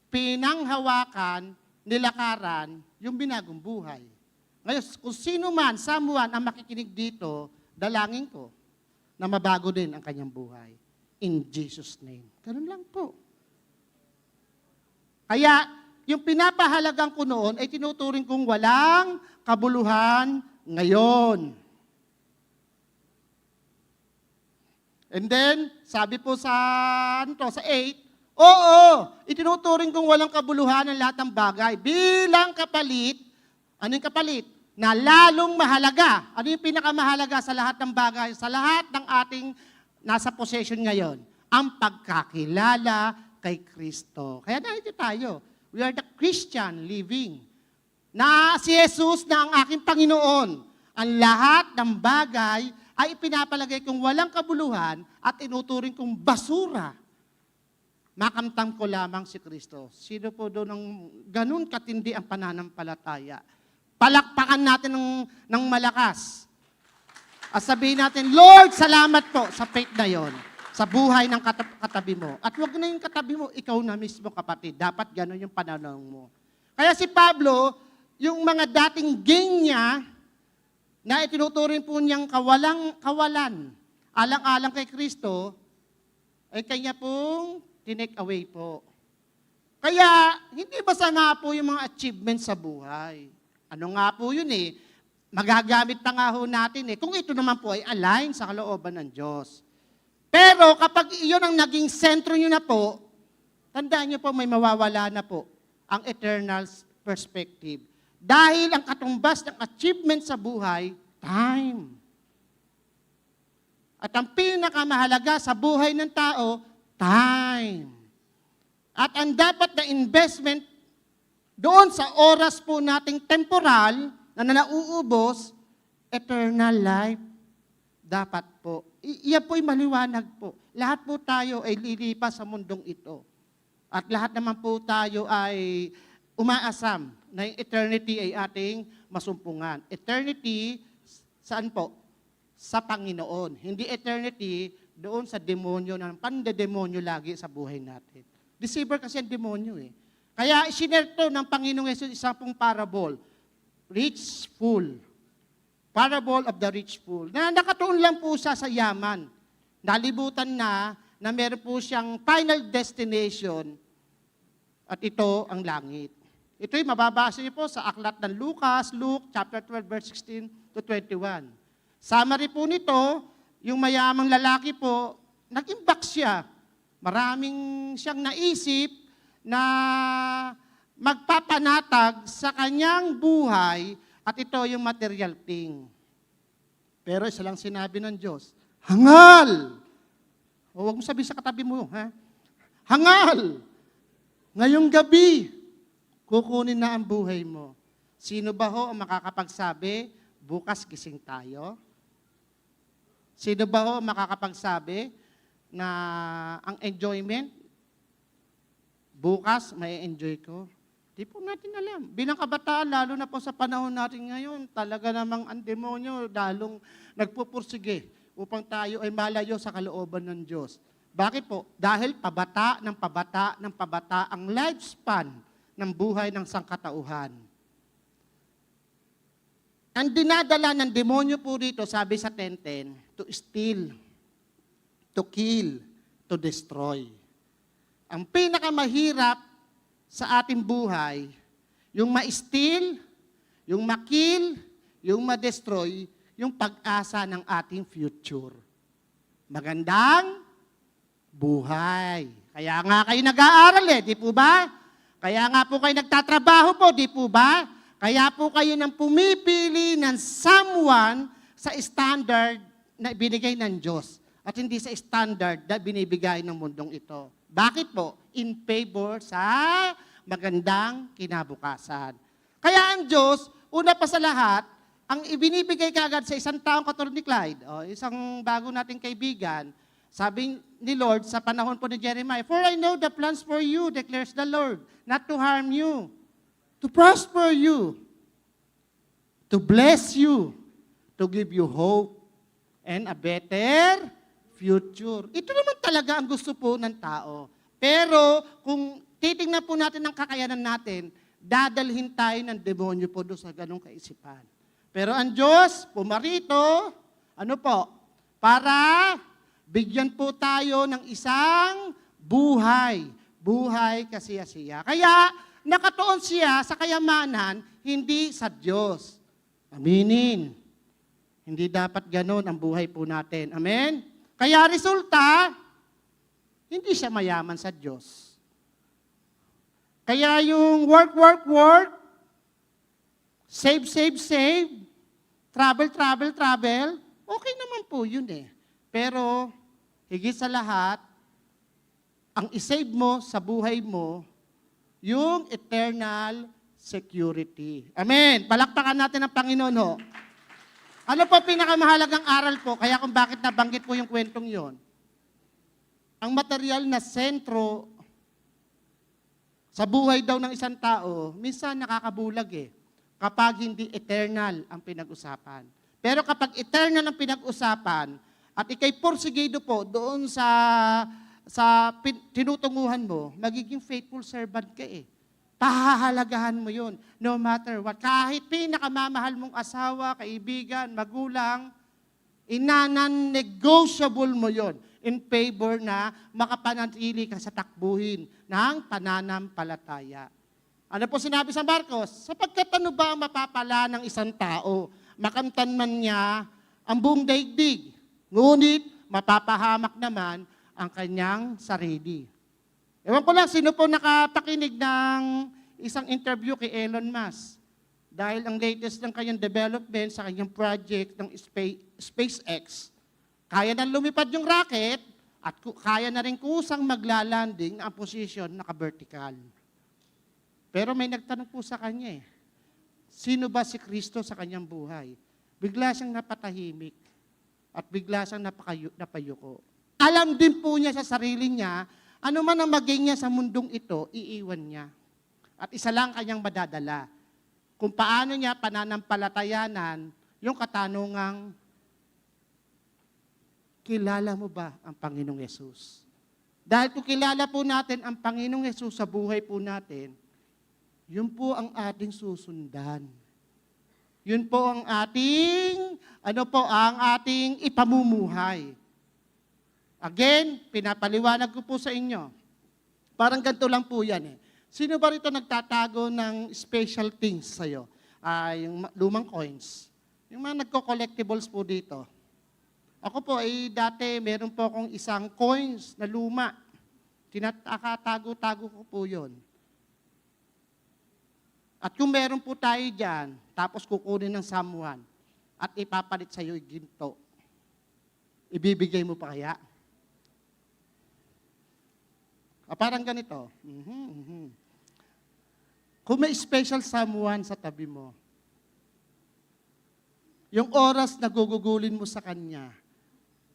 pinanghawakan, nilakaran, yung binagong buhay. Ngayon, kung sino man, someone ang makikinig dito, dalangin ko na mabago din ang kanyang buhay. In Jesus' name. Ganun lang po. Kaya, yung pinapahalagang ko noon ay tinuturing kong walang kabuluhan ngayon. And then, sabi po sa 8, itinuturing kong walang kabuluhan ang lahat ng bagay bilang kapalit. Ano yung kapalit? Na lalong mahalaga. Ano yung pinakamahalaga sa lahat ng bagay, sa lahat ng ating nasa possession ngayon? Ang pagkakilala kay Kristo. Kaya narito tayo. We are the Christian living. Na si Jesus na ang aking Panginoon. Ang lahat ng bagay ay ipinapalagay kong walang kabuluhan at inuturing kong basura. makamtam ko lamang si Kristo. Sino po doon ng ganun katindi ang pananampalataya? Palakpakan natin ng malakas. At sabihin natin, Lord, salamat po sa faith na yon, sa buhay ng katabi mo. At wag na yung katabi mo, ikaw na mismo kapatid. Dapat ganun yung pananaw mo. Kaya si Pablo, yung mga dating gain niya, na itinuturing po niyang kawalan, alang-alang kay Kristo, ay kanya pong tinake away po. Kaya, hindi basta nga po yung mga achievements sa buhay. Ano nga po yun eh? Magagamit pa nga ho natin eh. Kung ito naman po ay align sa kalooban ng Diyos. Pero kapag iyon ang naging sentro nyo na po, tandaan nyo po may mawawala na po ang eternal perspective. Dahil ang katumbas ng achievement sa buhay, time. At ang pinakamahalaga sa buhay ng tao, time. At ang dapat na investment doon sa oras po nating temporal, na nauubos, eternal life. Dapat po. Iyan po'y maliwanag po. Lahat po tayo ay lilipas sa mundong ito. At lahat naman po tayo ay umaasam na yung eternity ay ating masumpungan. Eternity, saan po? Sa Panginoon. Hindi eternity doon sa demonyo, na pandedemonyo lagi sa buhay natin. Deceiver kasi ang demonyo eh. Kaya isinerto ng Panginoong Yesus isang pong parable. Rich fool. Parable of the rich fool. Na nakatuon lang po siya sa yaman. Nalibutan na meron po siyang final destination at ito ang langit. Ito'y mababasa niyo po sa aklat ng Luke chapter 12, verse 16 to 21. Summary po nito, yung mayamang lalaki po, nag-imbak siya. Maraming siyang naisip na magpapanatag sa kanyang buhay at ito yung material thing. Pero isa lang sinabi ng Diyos, hangal! O huwag mo sabihin sa katabi mo, ha? Hangal! Ngayong gabi, kukunin na ang buhay mo. Sino ba ho ang makakapagsabi, bukas gising tayo? Sino ba ho ang makakapagsabi na ang enjoyment, bukas may enjoy ko? Di po natin alam. Bilang kabataan, lalo na po sa panahon natin ngayon, talaga namang ang demonyo lalong nagpupursige upang tayo ay malayo sa kalooban ng Diyos. Bakit po? Dahil pabata ang lifespan ng buhay ng sangkatauhan. Ang dinadala ng demonyo po rito, sabi sa 10:10, to steal, to kill, to destroy. Ang pinakamahirap sa ating buhay, yung ma-steal, yung ma-kill, yung ma-destroy, yung pag-asa ng ating future. Magandang buhay. Kaya nga kayo nag-aaral di po ba? Kaya nga po kayo nagtatrabaho po, di po ba? Kaya po kayo nang pumipili ng someone sa standard na binigay ng Diyos at hindi sa standard na binibigay ng mundong ito. Bakit po? In favor sa magandang kinabukasan. Kaya ang Diyos, una pa sa lahat, ang ibinibigay kagad sa isang taong katulad ni Clyde, isang bago nating kaibigan, sabi ni Lord sa panahon po ni Jeremiah, "For I know the plans for you, declares the Lord, not to harm you, to prosper you, to bless you, to give you hope, and a better future." Ito naman talaga ang gusto po ng tao. Pero kung titingnan po natin ang kakayanan natin, dadalhin tayo ng demonyo po doon sa ganong kaisipan. Pero ang Diyos, pumarito, ano po? Para bigyan po tayo ng isang buhay. Buhay kasiya-siya. Kaya nakatuon siya sa kayamanan, hindi sa Diyos. Aminin. Hindi dapat ganon ang buhay po natin. Amen? Kaya resulta, hindi siya mayaman sa Diyos. Kaya yung work, save, travel, okay naman po yun eh. Pero, higit sa lahat, ang isave mo sa buhay mo, yung eternal security. Amen. Palakpakan natin ang Panginoon ho. Ano po pinakamahalagang aral po? Kaya kung bakit nabanggit po yung kwentong yon? Ang material na sentro Sa buhay daw ng isang tao, minsan nakakabulag kapag hindi eternal ang pinag-usapan. Pero kapag eternal ang pinag-usapan, at ikay porsigido po doon sa tinutunguhan mo, magiging faithful servant ka Pahahalagahan mo yun, no matter what. Kahit pinakamamahal mong asawa, kaibigan, magulang, non-negotiable mo yon in favor na makapanatili ka sa takbuhin ng pananampalataya. Ano po sinabi sa Marcos? Sapagkat ano ba ang mapapala ng isang tao? Makamtan man niya ang buong daigdig, ngunit mapapahamak naman ang kanyang sarili. Ewan ko lang, sino po nakapakinig ng isang interview kay Elon Musk? Dahil ang latest ng kanyang development sa kanyang project ng SpaceX, kaya na lumipad yung rocket at kaya na rin kusang maglalanding ang position naka-vertical. Pero may nagtanong po sa kanya sino ba si Kristo sa kanyang buhay? Bigla siyang napatahimik at bigla siyang napayuko. Alam din po niya sa sarili niya, ano man ang maging niya sa mundong ito, iiwan niya. At isa lang kanyang madadala. Kung paano niya pananampalatayanan yung katanungang, kilala mo ba ang Panginoong Yesus? Dahil kung kilala po natin ang Panginoong Yesus sa buhay po natin, yun po ang ating susundan. Yun po ang ating ipamumuhay. Again, pinapaliwanag ko po sa inyo. Parang ganito lang po yan Sino ba rito nagtatago ng special things sa'yo? Yung lumang coins. Yung mga nagko-collectibles po dito. Ako po dati meron po akong isang coins na luma. Tinatago-tago ko po yun. At kung meron po tayo dyan, tapos kukunin ng someone, at ipapalit sa'yo yung ginto, ibibigay mo pa kaya? Parang ganito. Kung may special someone sa tabi mo, yung oras na gugugulin mo sa kanya,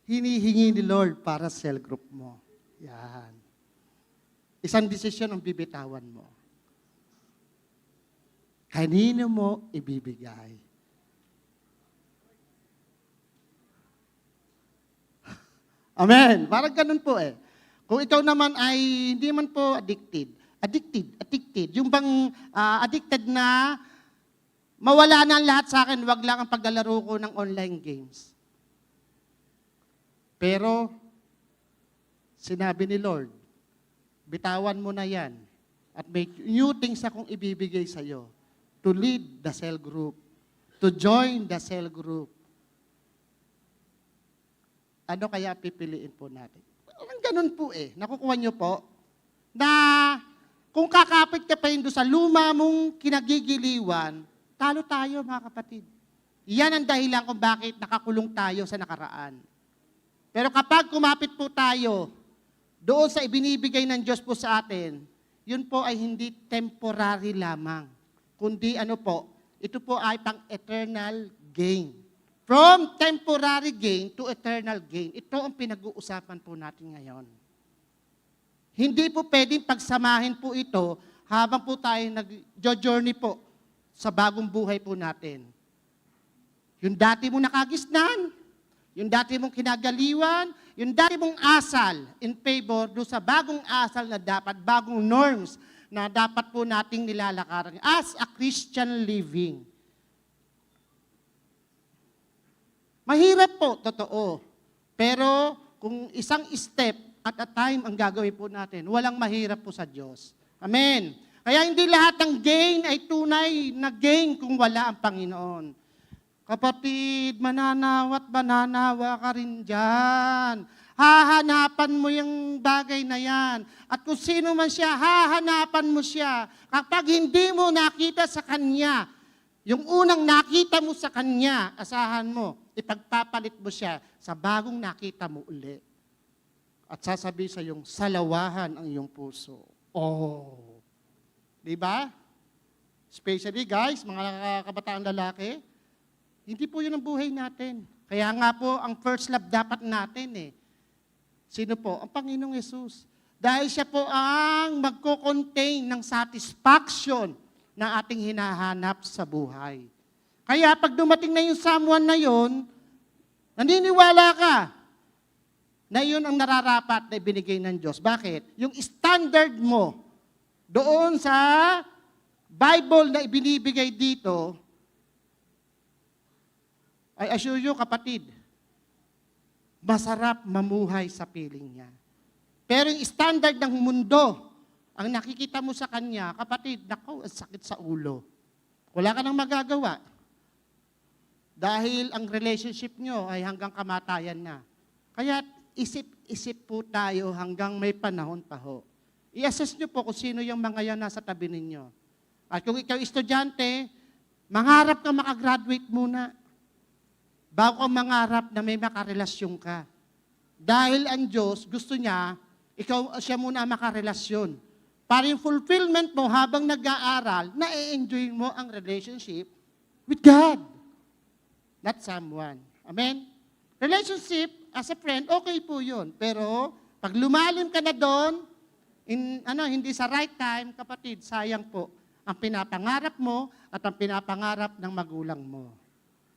hinihingi ni Lord para sa cell group mo. Yan. Isang desisyon ang bibitawan mo. Kanino mo ibibigay? Amen. Parang ganun po Kung ikaw naman ay hindi man po addicted. Yung bang addicted na mawala na ang lahat sa akin, wag lang ang paglalaro ko ng online games. Pero, sinabi ni Lord, bitawan mo na yan at may new things akong ibibigay sa'yo to lead the cell group, to join the cell group. Ano kaya pipiliin po natin? Ang ganun po Nakukuha niyo po na kung kakapit ka pa rin doon sa luma mong kinagigiliwan, talo tayo mga kapatid. Yan ang dahilan kung bakit nakakulong tayo sa nakaraan. Pero kapag kumapit po tayo doon sa ibinibigay ng Diyos po sa atin, yun po ay hindi temporary lamang. Kundi ito po ay pang-eternal gain. From temporary gain to eternal gain. Ito ang pinag-uusapan po natin ngayon. Hindi po pwedeng pagsamahin po ito habang po tayo nag-journey po sa bagong buhay po natin. Yung dati mong nakagisnan, yung dati mong kinagaliwan, yung dati mong asal in favor do sa bagong asal na dapat, bagong norms na dapat po nating nilalakaran as a Christian living. Mahirap po, totoo. Pero kung isang step at a time ang gagawin po natin, walang mahirap po sa Diyos. Amen. Kaya hindi lahat ng gain ay tunay na gain kung wala ang Panginoon. Kapatid, mananawa ka rin dyan. Hahanapan mo yung bagay na yan. At kung sino man siya, hahanapan mo siya. Kapag hindi mo nakita sa Kanya, yung unang nakita mo sa Kanya, asahan mo, ipagpapalit mo siya sa bagong nakita mo uli. At sasabihin sa iyong, salawahan ang iyong puso. Oh. Diba? Especially guys, mga kabataan lalaki, hindi po yun ang buhay natin. Kaya nga po, ang first love dapat natin Sino po? Ang Panginoong Yesus. Dahil siya po ang magko-contain ng satisfaction na ating hinahanap sa buhay. Kaya pag dumating na yung someone na yun, naniniwala ka na yun ang nararapat na ibinigay ng Diyos. Bakit? Yung standard mo doon sa Bible na ibinibigay dito, I assure you, kapatid, masarap mamuhay sa piling niya. Pero yung standard ng mundo, ang nakikita mo sa kanya, kapatid, naku, ang sakit sa ulo. Wala ka nang magagawa. Dahil ang relationship nyo ay hanggang kamatayan na. Kaya isip-isip po tayo hanggang may panahon pa ho. I-assess nyo po kung sino yung mga yan nasa tabi ninyo. At kung ikaw estudyante, mangarap ka makagraduate muna. Bago ka mangarap na may makarelasyon ka. Dahil ang Diyos, gusto niya, siya muna makarelasyon. Para yung fulfillment mo habang nag-aaral, na-enjoy mo ang relationship with God. Not someone. Amen? Relationship, as a friend, okay po yun. Pero, pag lumalim ka na doon, hindi sa right time, kapatid, sayang po ang pinapangarap mo at ang pinapangarap ng magulang mo.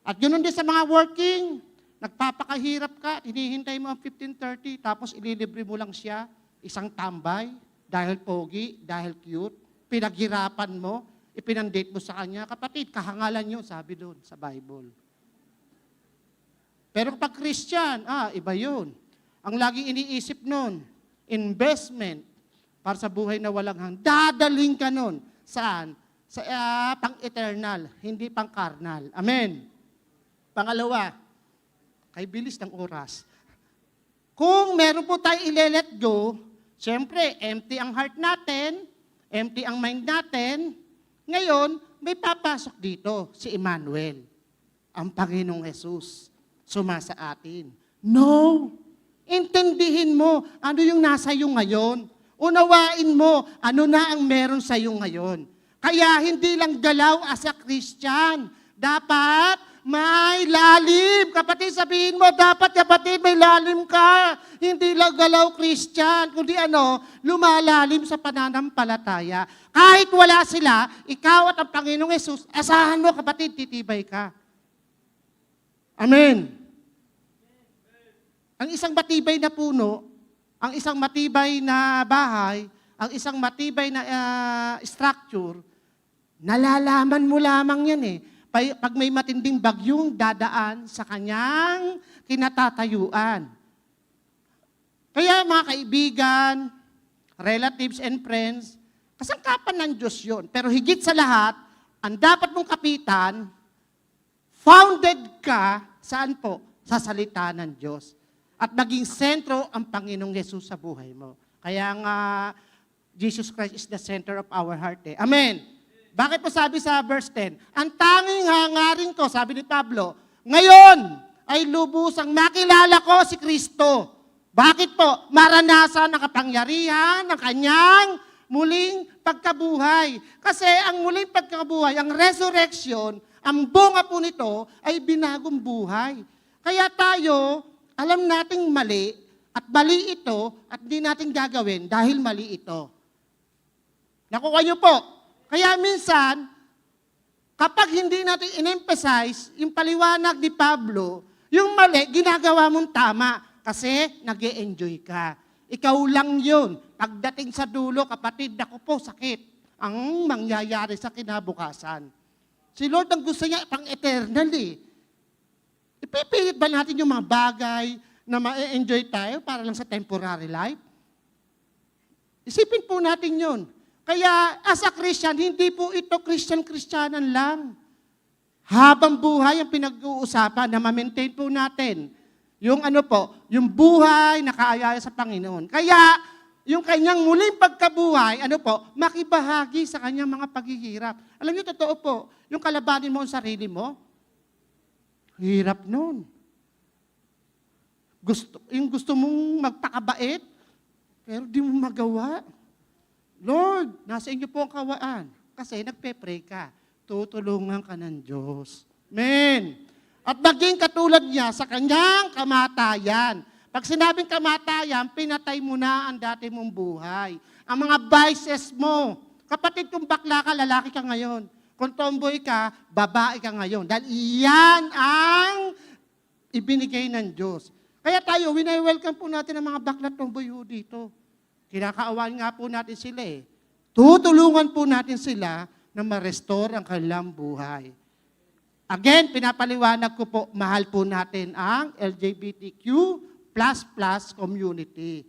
At ganoon din sa mga working, nagpapakahirap ka, hinihintay mo ang 15:30, tapos ililibre mo lang siya, isang tambay, dahil pogi, dahil cute, pinaghirapan mo, ipinandate mo sa kanya. Kapatid, kahangalan yun, sabi doon sa Bible. Pero kapag Christian, iba yun. Ang laging iniisip nun, investment para sa buhay na walang hanggan. Dadalhin ka nun. Saan? Sa pang-eternal, hindi pang-carnal. Amen. Pangalawa, kay bilis ng oras. Kung meron po tayo i-let go, siyempre, empty ang heart natin, empty ang mind natin, ngayon, may papasok dito, si Emmanuel, ang Panginoong Jesus, sumasa atin. No! Intindihin mo, ano yung nasa iyo ngayon. Unawain mo, ano na ang meron sa iyo ngayon. Kaya hindi lang galaw as a Christian. Dapat may lalim. Kapatid, sabihin mo, dapat kapatid, may lalim ka. Hindi lang galaw Christian, kundi lumalalim sa pananampalataya. Kahit wala sila, ikaw at ang Panginoong Yesus, asahan mo kapatid, titibay ka. Amen. Ang isang matibay na puno, ang isang matibay na bahay, ang isang matibay na structure, nalalaman mo lamang yan eh. Pag may matinding bagyong dadaan sa kanyang kinatatayuan. Kaya mga kaibigan, relatives and friends, kasangkapan ng Diyos yun. Pero higit sa lahat, ang dapat mong kapitan, founded ka, saan po? Sa salita ng Diyos. At maging sentro ang Panginoong Yesus sa buhay mo. Kaya nga, Jesus Christ is the center of our heart. Amen. Bakit po sabi sa verse 10? Ang tanging hangarin ko, sabi ni Pablo, ngayon ay lubusang makilala ko si Kristo. Bakit po? Maranasan ang kapangyarihan ng kanyang muling pagkabuhay. Kasi ang muling pagkabuhay, ang resurrection, ang bunga po nito ay binagong buhay. Kaya tayo, alam nating mali, at mali ito, at di natin gagawin dahil mali ito. Nakuha niyo po. Kaya minsan, kapag hindi natin in-emphasize yung paliwanag ni Pablo, yung mali, ginagawa mong tama kasi nag-e-enjoy ka. Ikaw lang yun. Pagdating sa dulo, kapatid, naku po, sakit ang mangyayari sa kinabukasan. Si Lord ang gusto niya pang-eternal eh. Ipipilit ba natin yung mga bagay na ma-enjoy tayo para lang sa temporary life? Isipin po natin yun. Kaya as a Christian, hindi po ito Christian-Christianan lang. Habang buhay ang pinag-uusapan na ma-maintain po natin. Yung yung buhay na kaayaya sa Panginoon. Kaya, yung kanyang muling pagkabuhay, makibahagi sa kanyang mga paghihirap. Alam niyo, totoo po, yung kalabanin mo ang sarili mo, hirap nun. Gusto mong magpakabait, pero di mo magawa. Lord, nasa inyo po ang kawaan. Kasi nagpe-pray ka. Tutulungan ka ng Diyos. Amen. At maging katulad niya sa kanyang kamatayan. Pag sinabing kamatayan, pinatay mo na ang dati mong buhay. Ang mga vices mo. Kapatid, kung bakla ka, lalaki ka ngayon. Kung tomboy ka, babae ka ngayon. Dahil iyan ang ibinigay ng Diyos. Kaya tayo, welcome po natin ang mga bakla at tomboy dito. Kinakaawaan nga po natin sila eh. Tutulungan po natin sila na ma-restore ang kanilang buhay. Again, pinapaliwanag ko po, mahal po natin ang LGBTQ++ community.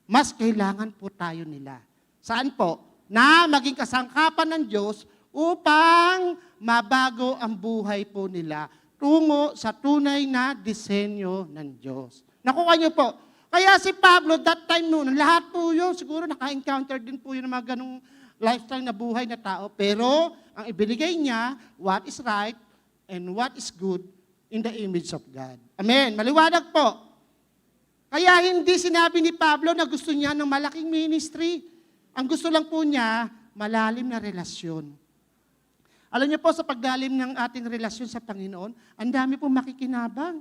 Mas kailangan po tayo nila. Saan po? Na maging kasangkapan ng Diyos upang mabago ang buhay po nila tungo sa tunay na disenyo ng Diyos. Nakuha niyo po. Kaya si Pablo, that time noon, lahat po yun, siguro naka-encounter din po yun ng mga ganong lifestyle na buhay na tao. Pero ang ibinigay niya, what is right and what is good in the image of God. Amen. Maliwanag po. Kaya hindi sinabi ni Pablo na gusto niya ng malaking ministry. Ang gusto lang po niya, malalim na relasyon. Alam niyo po, sa pagdalim ng ating relasyon sa Panginoon, ang dami po makikinabang.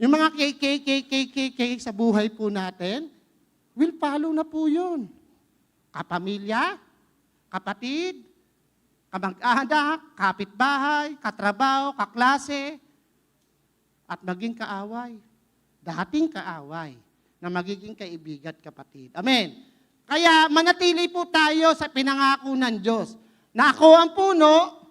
Yung mga KKKKKK sa buhay po natin, will follow na po yun. Kapamilya, kapatid, kamag-anak, kapitbahay, katrabaho, kaklase, at maging kaaway. Dating kaaway na magiging kaibigan at kapatid. Amen. Kaya manatili po tayo sa pinangako ng Diyos na ako ang puno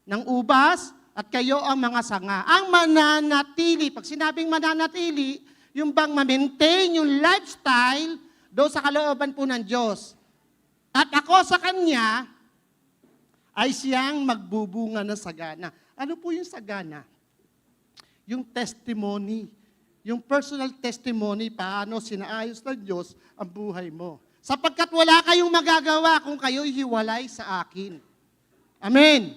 ng ubas at kayo ang mga sanga. Ang mananatili, pag sinabing mananatili, yung bang ma-maintain yung lifestyle doon sa kalooban po ng Diyos. At ako sa Kanya ay siyang magbubunga ng sagana. Ano po yung sagana? Yung testimony. Yung personal testimony, paano sinaayos ng Diyos ang buhay mo. Sapagkat wala kayong magagawa kung kayo'y hiwalay sa akin. Amen.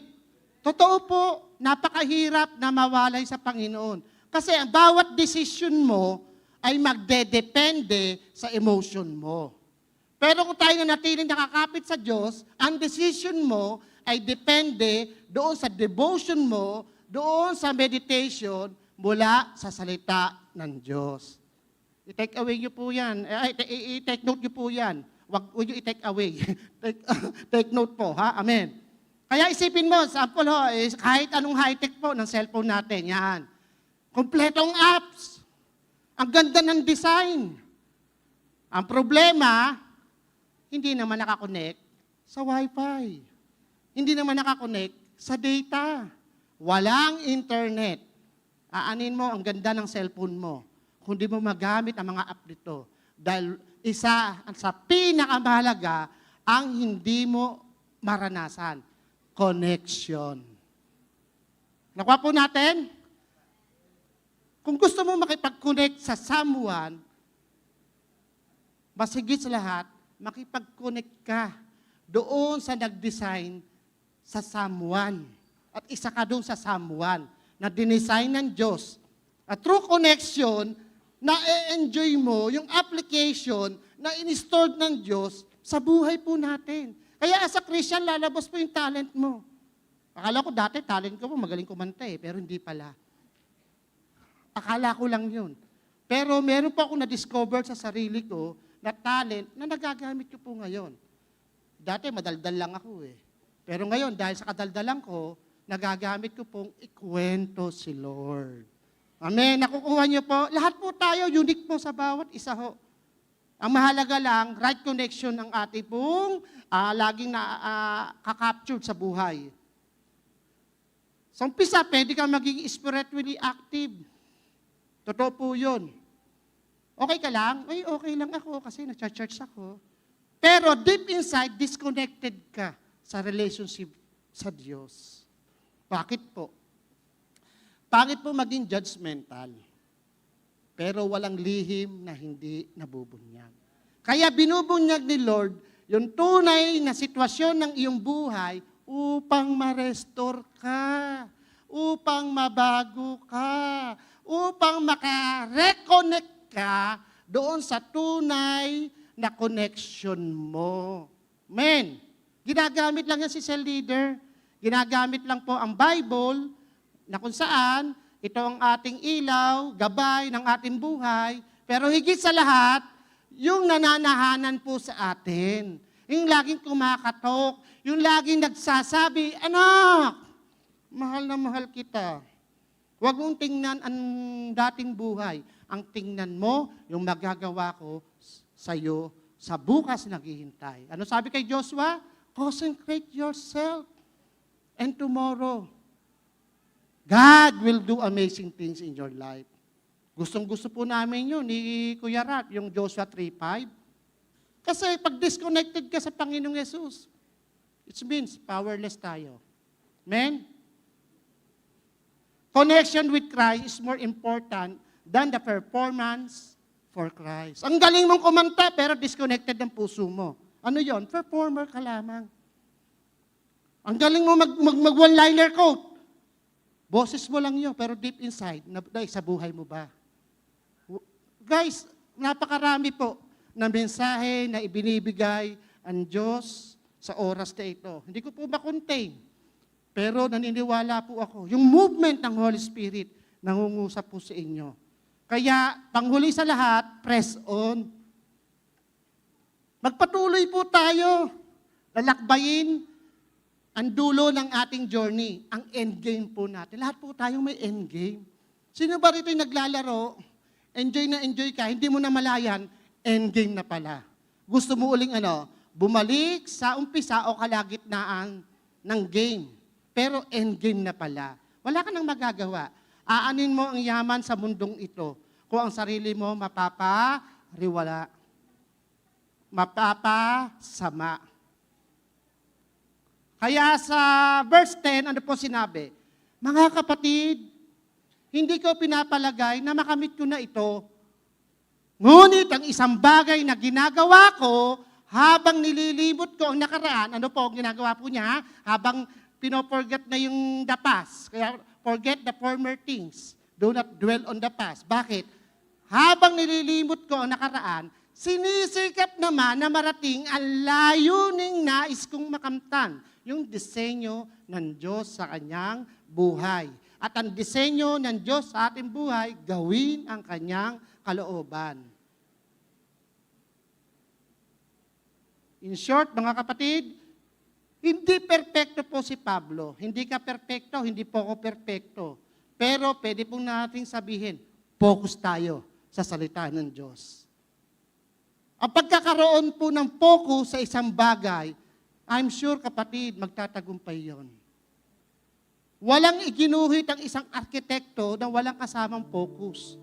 Totoo po, napakahirap na mawalay sa Panginoon. Kasi ang bawat decision mo ay magdedepende sa emotion mo. Pero kung tayo natiling nakakapit sa Diyos, ang decision mo ay depende doon sa devotion mo, doon sa meditation, mula sa salita ng Diyos. I-take away niyo po yan. I-take note niyo po yan. Huwag niyo i-take away. Take note po, ha? Amen. Kaya isipin mo, sample ho, kahit anong high-tech po ng cellphone natin, yan. Kompletong apps. Ang ganda ng design. Ang problema, hindi naman nakakonect sa Wi-Fi. Hindi naman nakakonect sa data. Walang internet. Aanin mo ang ganda ng cellphone mo kung di mo magamit ang mga app nito. Dahil isa sa pinakamahalaga ang hindi mo maranasan. Connection. Nakuha po natin? Kung gusto mo makipag-connect sa someone, mas higit sa lahat, makipag-connect ka doon sa nag-design sa someone. At isa ka doon sa someone na dinesign ng Diyos. At through connection, na-enjoy mo yung application na in-stored ng Diyos sa buhay po natin. Kaya as a Christian, lalabas po yung talent mo. Akala ko dati, talent ko po, magaling kumanta pero hindi pala. Akala ko lang yun. Pero meron po akong na-discover sa sarili ko na talent na nagagamit ko po ngayon. Dati, madaldal lang ako Pero ngayon, dahil sa kadaldalan ko, nagagamit ko pong ikwento si Lord. Amen. Nakukuha niyo po. Lahat po tayo, unique po sa bawat isa ho. Ang mahalaga lang, right connection ang ating pong laging kakaptured sa buhay. Sa umpisa, pwede kang maging spiritually active. Totoo po yun. Okay ka lang? Ay, okay lang ako kasi nag-church ako. Pero deep inside, disconnected ka sa relationship sa Diyos. Bakit po? Pangit po maging judgmental, pero walang lihim na hindi nabubunyag. Kaya binubunyag ni Lord yung tunay na sitwasyon ng iyong buhay upang ma-restore ka, upang mabago ka, upang maka-reconnect ka doon sa tunay na connection mo. Amen. Ginagamit lang yan si cell leader. Ginagamit lang po ang Bible na kung saan ito ang ating ilaw, gabay ng ating buhay, pero higit sa lahat, yung nananahanan po sa atin. Yung laging kumakatok, yung laging nagsasabi, anak, mahal na mahal kita. Huwag mong tingnan ang dating buhay. Ang tingnan mo, yung magagawa ko sa'yo sa bukas naghihintay. Ano sabi kay Joshua? Consecrate yourself. And tomorrow, God will do amazing things in your life. Gustong-gusto po namin yun ni Kuya Rat, yung Joshua 3:5. Kasi pag disconnected ka sa Panginoong Yesus, it means powerless tayo. Amen? Connection with Christ is more important than the performance for Christ. Ang galing mong kumanta pero disconnected ang puso mo. Ano yon? Performer ka lamang. Ang galing mo mag one-liner quote. Boses mo lang yun, pero deep inside, sa buhay mo ba? Guys, napakarami po na mensahe na ibinibigay ang Diyos sa oras na ito. Hindi ko po ma-contain, pero naniniwala po ako. Yung movement ng Holy Spirit, nangungusap po sa inyo. Kaya, panghuli sa lahat, press on. Magpatuloy po tayo. Lalakbayin ang dulo ng ating journey, ang endgame po natin. Lahat po tayong may endgame. Sino ba rito yung naglalaro? Enjoy na enjoy ka, hindi mo na malayan, endgame na pala. Gusto mo uling bumalik sa umpisa o kalagitnaan ng game. Pero endgame na pala. Wala ka nang magagawa. Aanin mo ang yaman sa mundong ito kung ang sarili mo mapapariwala, mapapasama. Kaya sa verse 10, ano po sinabi? Mga kapatid, hindi ko pinapalagay na makamit ko na ito. Ngunit ang isang bagay na ginagawa ko habang nililimot ko ang nakaraan, ano po ang ginagawa po niya? Habang pinoforget na yung the past. Kaya forget the former things. Do not dwell on the past. Bakit? Habang nililimot ko ang nakaraan, sinisikap naman na marating ang layuning nais kong makamtan. Yung disenyo ng Diyos sa kanyang buhay. At ang disenyo ng Diyos sa ating buhay, gawin ang kanyang kalooban. In short, mga kapatid, hindi perpekto po si Pablo. Hindi ka perpekto, hindi po ako perpekto. Pero pwede pong natin sabihin, focus tayo sa salita ng Diyos. Ang pagkakaroon po ng focus sa isang bagay, I'm sure kapatid, magtatagumpay yon. Walang iginuhit ang isang arkitekto na walang kasamang focus.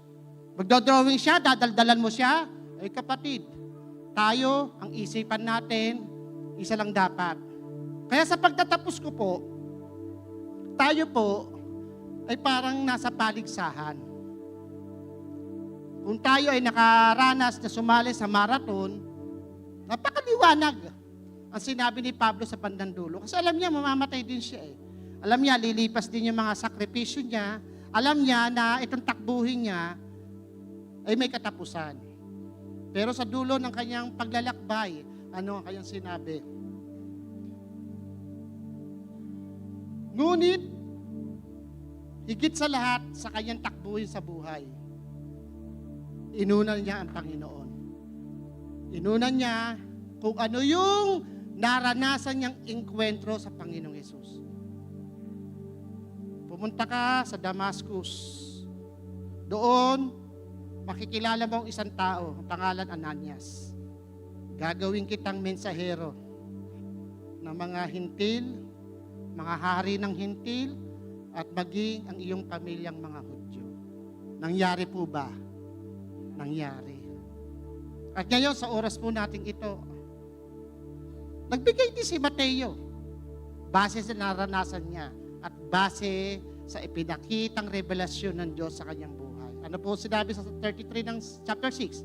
Magdodrawing siya, dadaldalan mo siya, ay kapatid, tayo, ang isipan natin, isa lang dapat. Kaya sa pagtatapos ko po, tayo po ay parang nasa paligsahan. Kung tayo ay nakaranas na sumali sa marathon, napakaliwanag ang sinabi ni Pablo sa bandang dulo. Kasi alam niya, mamamatay din siya eh. Alam niya, lilipas din yung mga sakripisyo niya. Alam niya na itong takbuhin niya ay may katapusan. Pero sa dulo ng kanyang paglalakbay, ano ang kanyang sinabi? Ngunit, higit sa lahat sa kanyang takbuhin sa buhay, inunan niya ang Panginoon. Inunan niya kung ano yung naranasan niyang enkwentro sa Panginoong Yesus. Pumunta ka sa Damascus. Doon, makikilala mo ang isang tao, ang pangalan Ananias. Gagawin kitang mensahero ng mga hintil, mga hari ng hintil, at maging ang iyong pamilyang mga Hudyo. Nangyari po ba? Nangyari. At ngayon, sa oras po natin ito, nagbigay din si Mateo, base sa naranasan niya, at base sa ipinakitang revelasyon ng Diyos sa kanyang buhay. Ano po sinabi sa 33 ng chapter 6?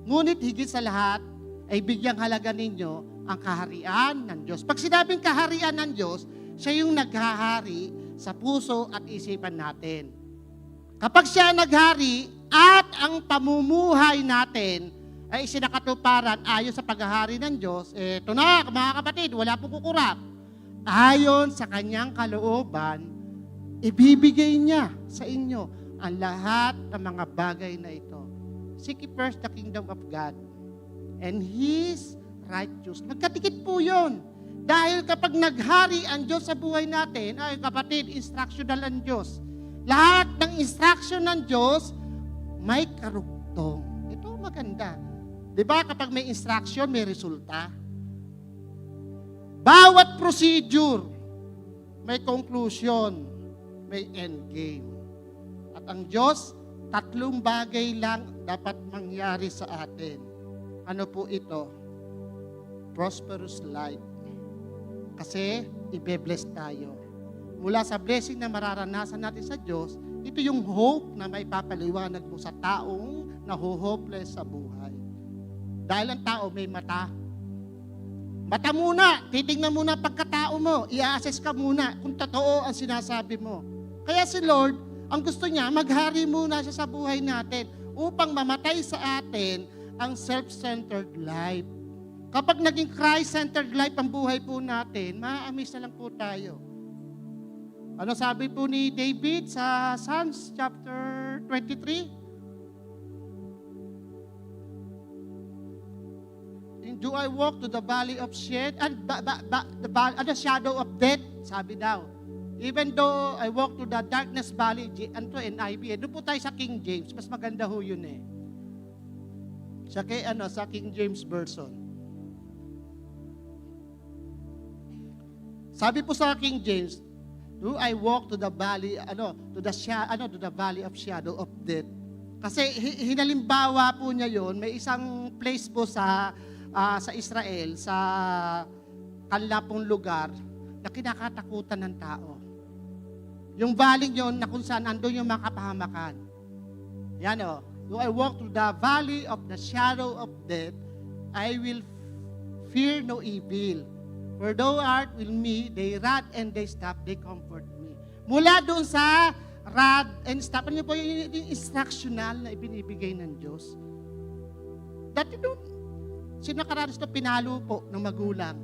Ngunit higit sa lahat, ay bigyang halaga ninyo ang kaharian ng Diyos. Pag sinabing kaharian ng Diyos, siya yung naghahari sa puso at isipan natin. Kapag siya naghari at ang pamumuhay natin ay isinakatuparan ayon sa paghahari ng Diyos, eto na mga kapatid, wala pong kukurap. Ayon sa kanyang kalooban, ibibigay niya sa inyo ang lahat ng mga bagay na ito. Seek ye first the kingdom of God and His righteous. Magkatikit po yun. Dahil kapag naghari ang Diyos sa buhay natin, ay kapatid, instructional ang Diyos. Lahat ng instruction ng Diyos, may karugtong. Ito maganda. Di ba kapag may instruction, may resulta? Bawat procedure, may conclusion, may end game. At ang Diyos, 3 bagay lang dapat mangyari sa atin. Ano po ito? Prosperous life. Kasi, ibe-bless tayo. Mula sa blessing na mararanasan natin sa Diyos, ito yung hope na may papaliwanag mo sa taong naho-hopeless sa buhay. Dahil ang tao may mata. Mata muna, titignan muna pagkatao mo, i-assess ka muna kung totoo ang sinasabi mo. Kaya si Lord, ang gusto niya, maghari muna siya sa buhay natin upang mamatay sa atin ang self-centered life. Kapag naging Christ-centered life ang buhay po natin, ma-amaze na lang po tayo. Ano sabi po ni David sa Psalms chapter 23? Do I walk to the valley of shadow of death? Sabi daw. Even though I walk to the darkness valley, anto NIV, doon po tayo sa King James, mas maganda ho yun eh. Sa King James Version. Sabi po sa King James, do I walk to the valley, to the valley of shadow of death? Kasi hinalimbawa po niya yon, may isang place po sa Israel, sa kanila pong lugar, na kinakatakutan ng tao. Yung valley yon na kung saan nandun yung mga kapahamakan. Yan o. Do I walk through the valley of the shadow of death, I will fear no evil. For thou art with me, they rod and they staff, they comfort me. Mula doon sa rod and staff, ano po yung instructional na ibinibigay ng Diyos? Dati doon, sinakaranas na pinalo po ng magulang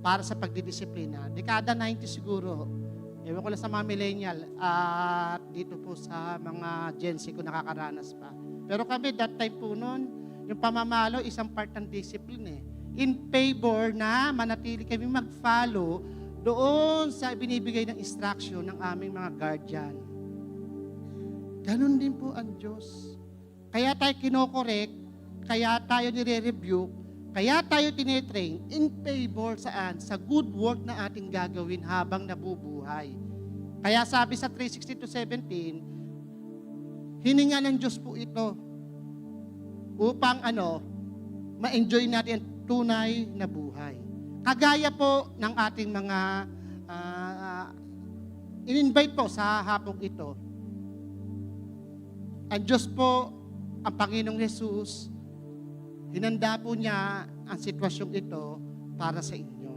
para sa pagdidisiplina. Dekada 90 siguro. Ewan ko lang sa mga millennial at dito po sa mga Gen Z ko nakakaranas pa. Pero kami, that time po noon, yung pamamalo, isang part ng discipline eh. In favor na manatili kami mag-follow doon sa binibigay ng instruction ng aming mga guardian. Ganon din po ang Diyos. Kaya tayo kinokorek, kaya tayo nire-review, kaya tayo tinetrain in favor saan? Sa good work na ating gagawin habang nabubuhay. Kaya sabi sa 3:16-17, hininga ng Diyos po ito upang ma-enjoy natin ang tunay na buhay. Kagaya po ng ating mga in-invite po sa hapong ito. Ang Diyos po, ang Panginoong Jesus, hinanda po niya ang sitwasyong ito para sa inyo.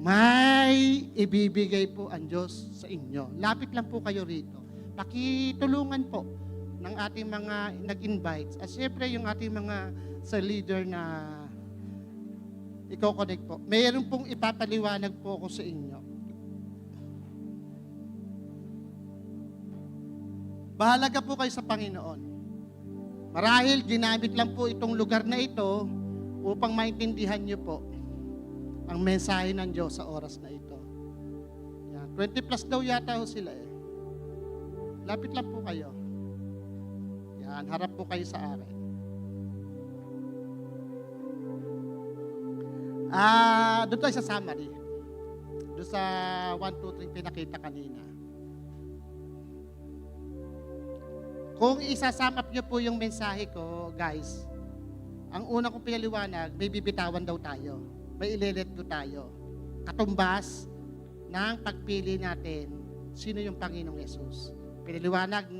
May ibibigay po ang Diyos sa inyo. Lapit lang po kayo rito. Pakitulungan po ng ating mga nag-invite. At syempre yung ating mga sa leader na i-connect po. Mayroon pong ipapaliwanag po ako sa inyo. Bahalaga po kayo sa Panginoon. Marahil ginamit lang po itong lugar na ito upang maintindihan niyo po ang mensahe ng Diyos sa oras na ito. Yan. 20 plus daw yata ho sila eh. Lapit lang po kayo. Yan, harap po kayo sa akin. Doon tayo sa summary. Doon sa 1, 2, 3 pinakita kanina. Kung isasum up niyo po yung mensahe ko, guys, ang una kong pinaliwanag, may bibitawan daw tayo. May ile-let go tayo. Katumbas ng pagpili natin, sino yung Panginoong Yesus. Pinaliwanag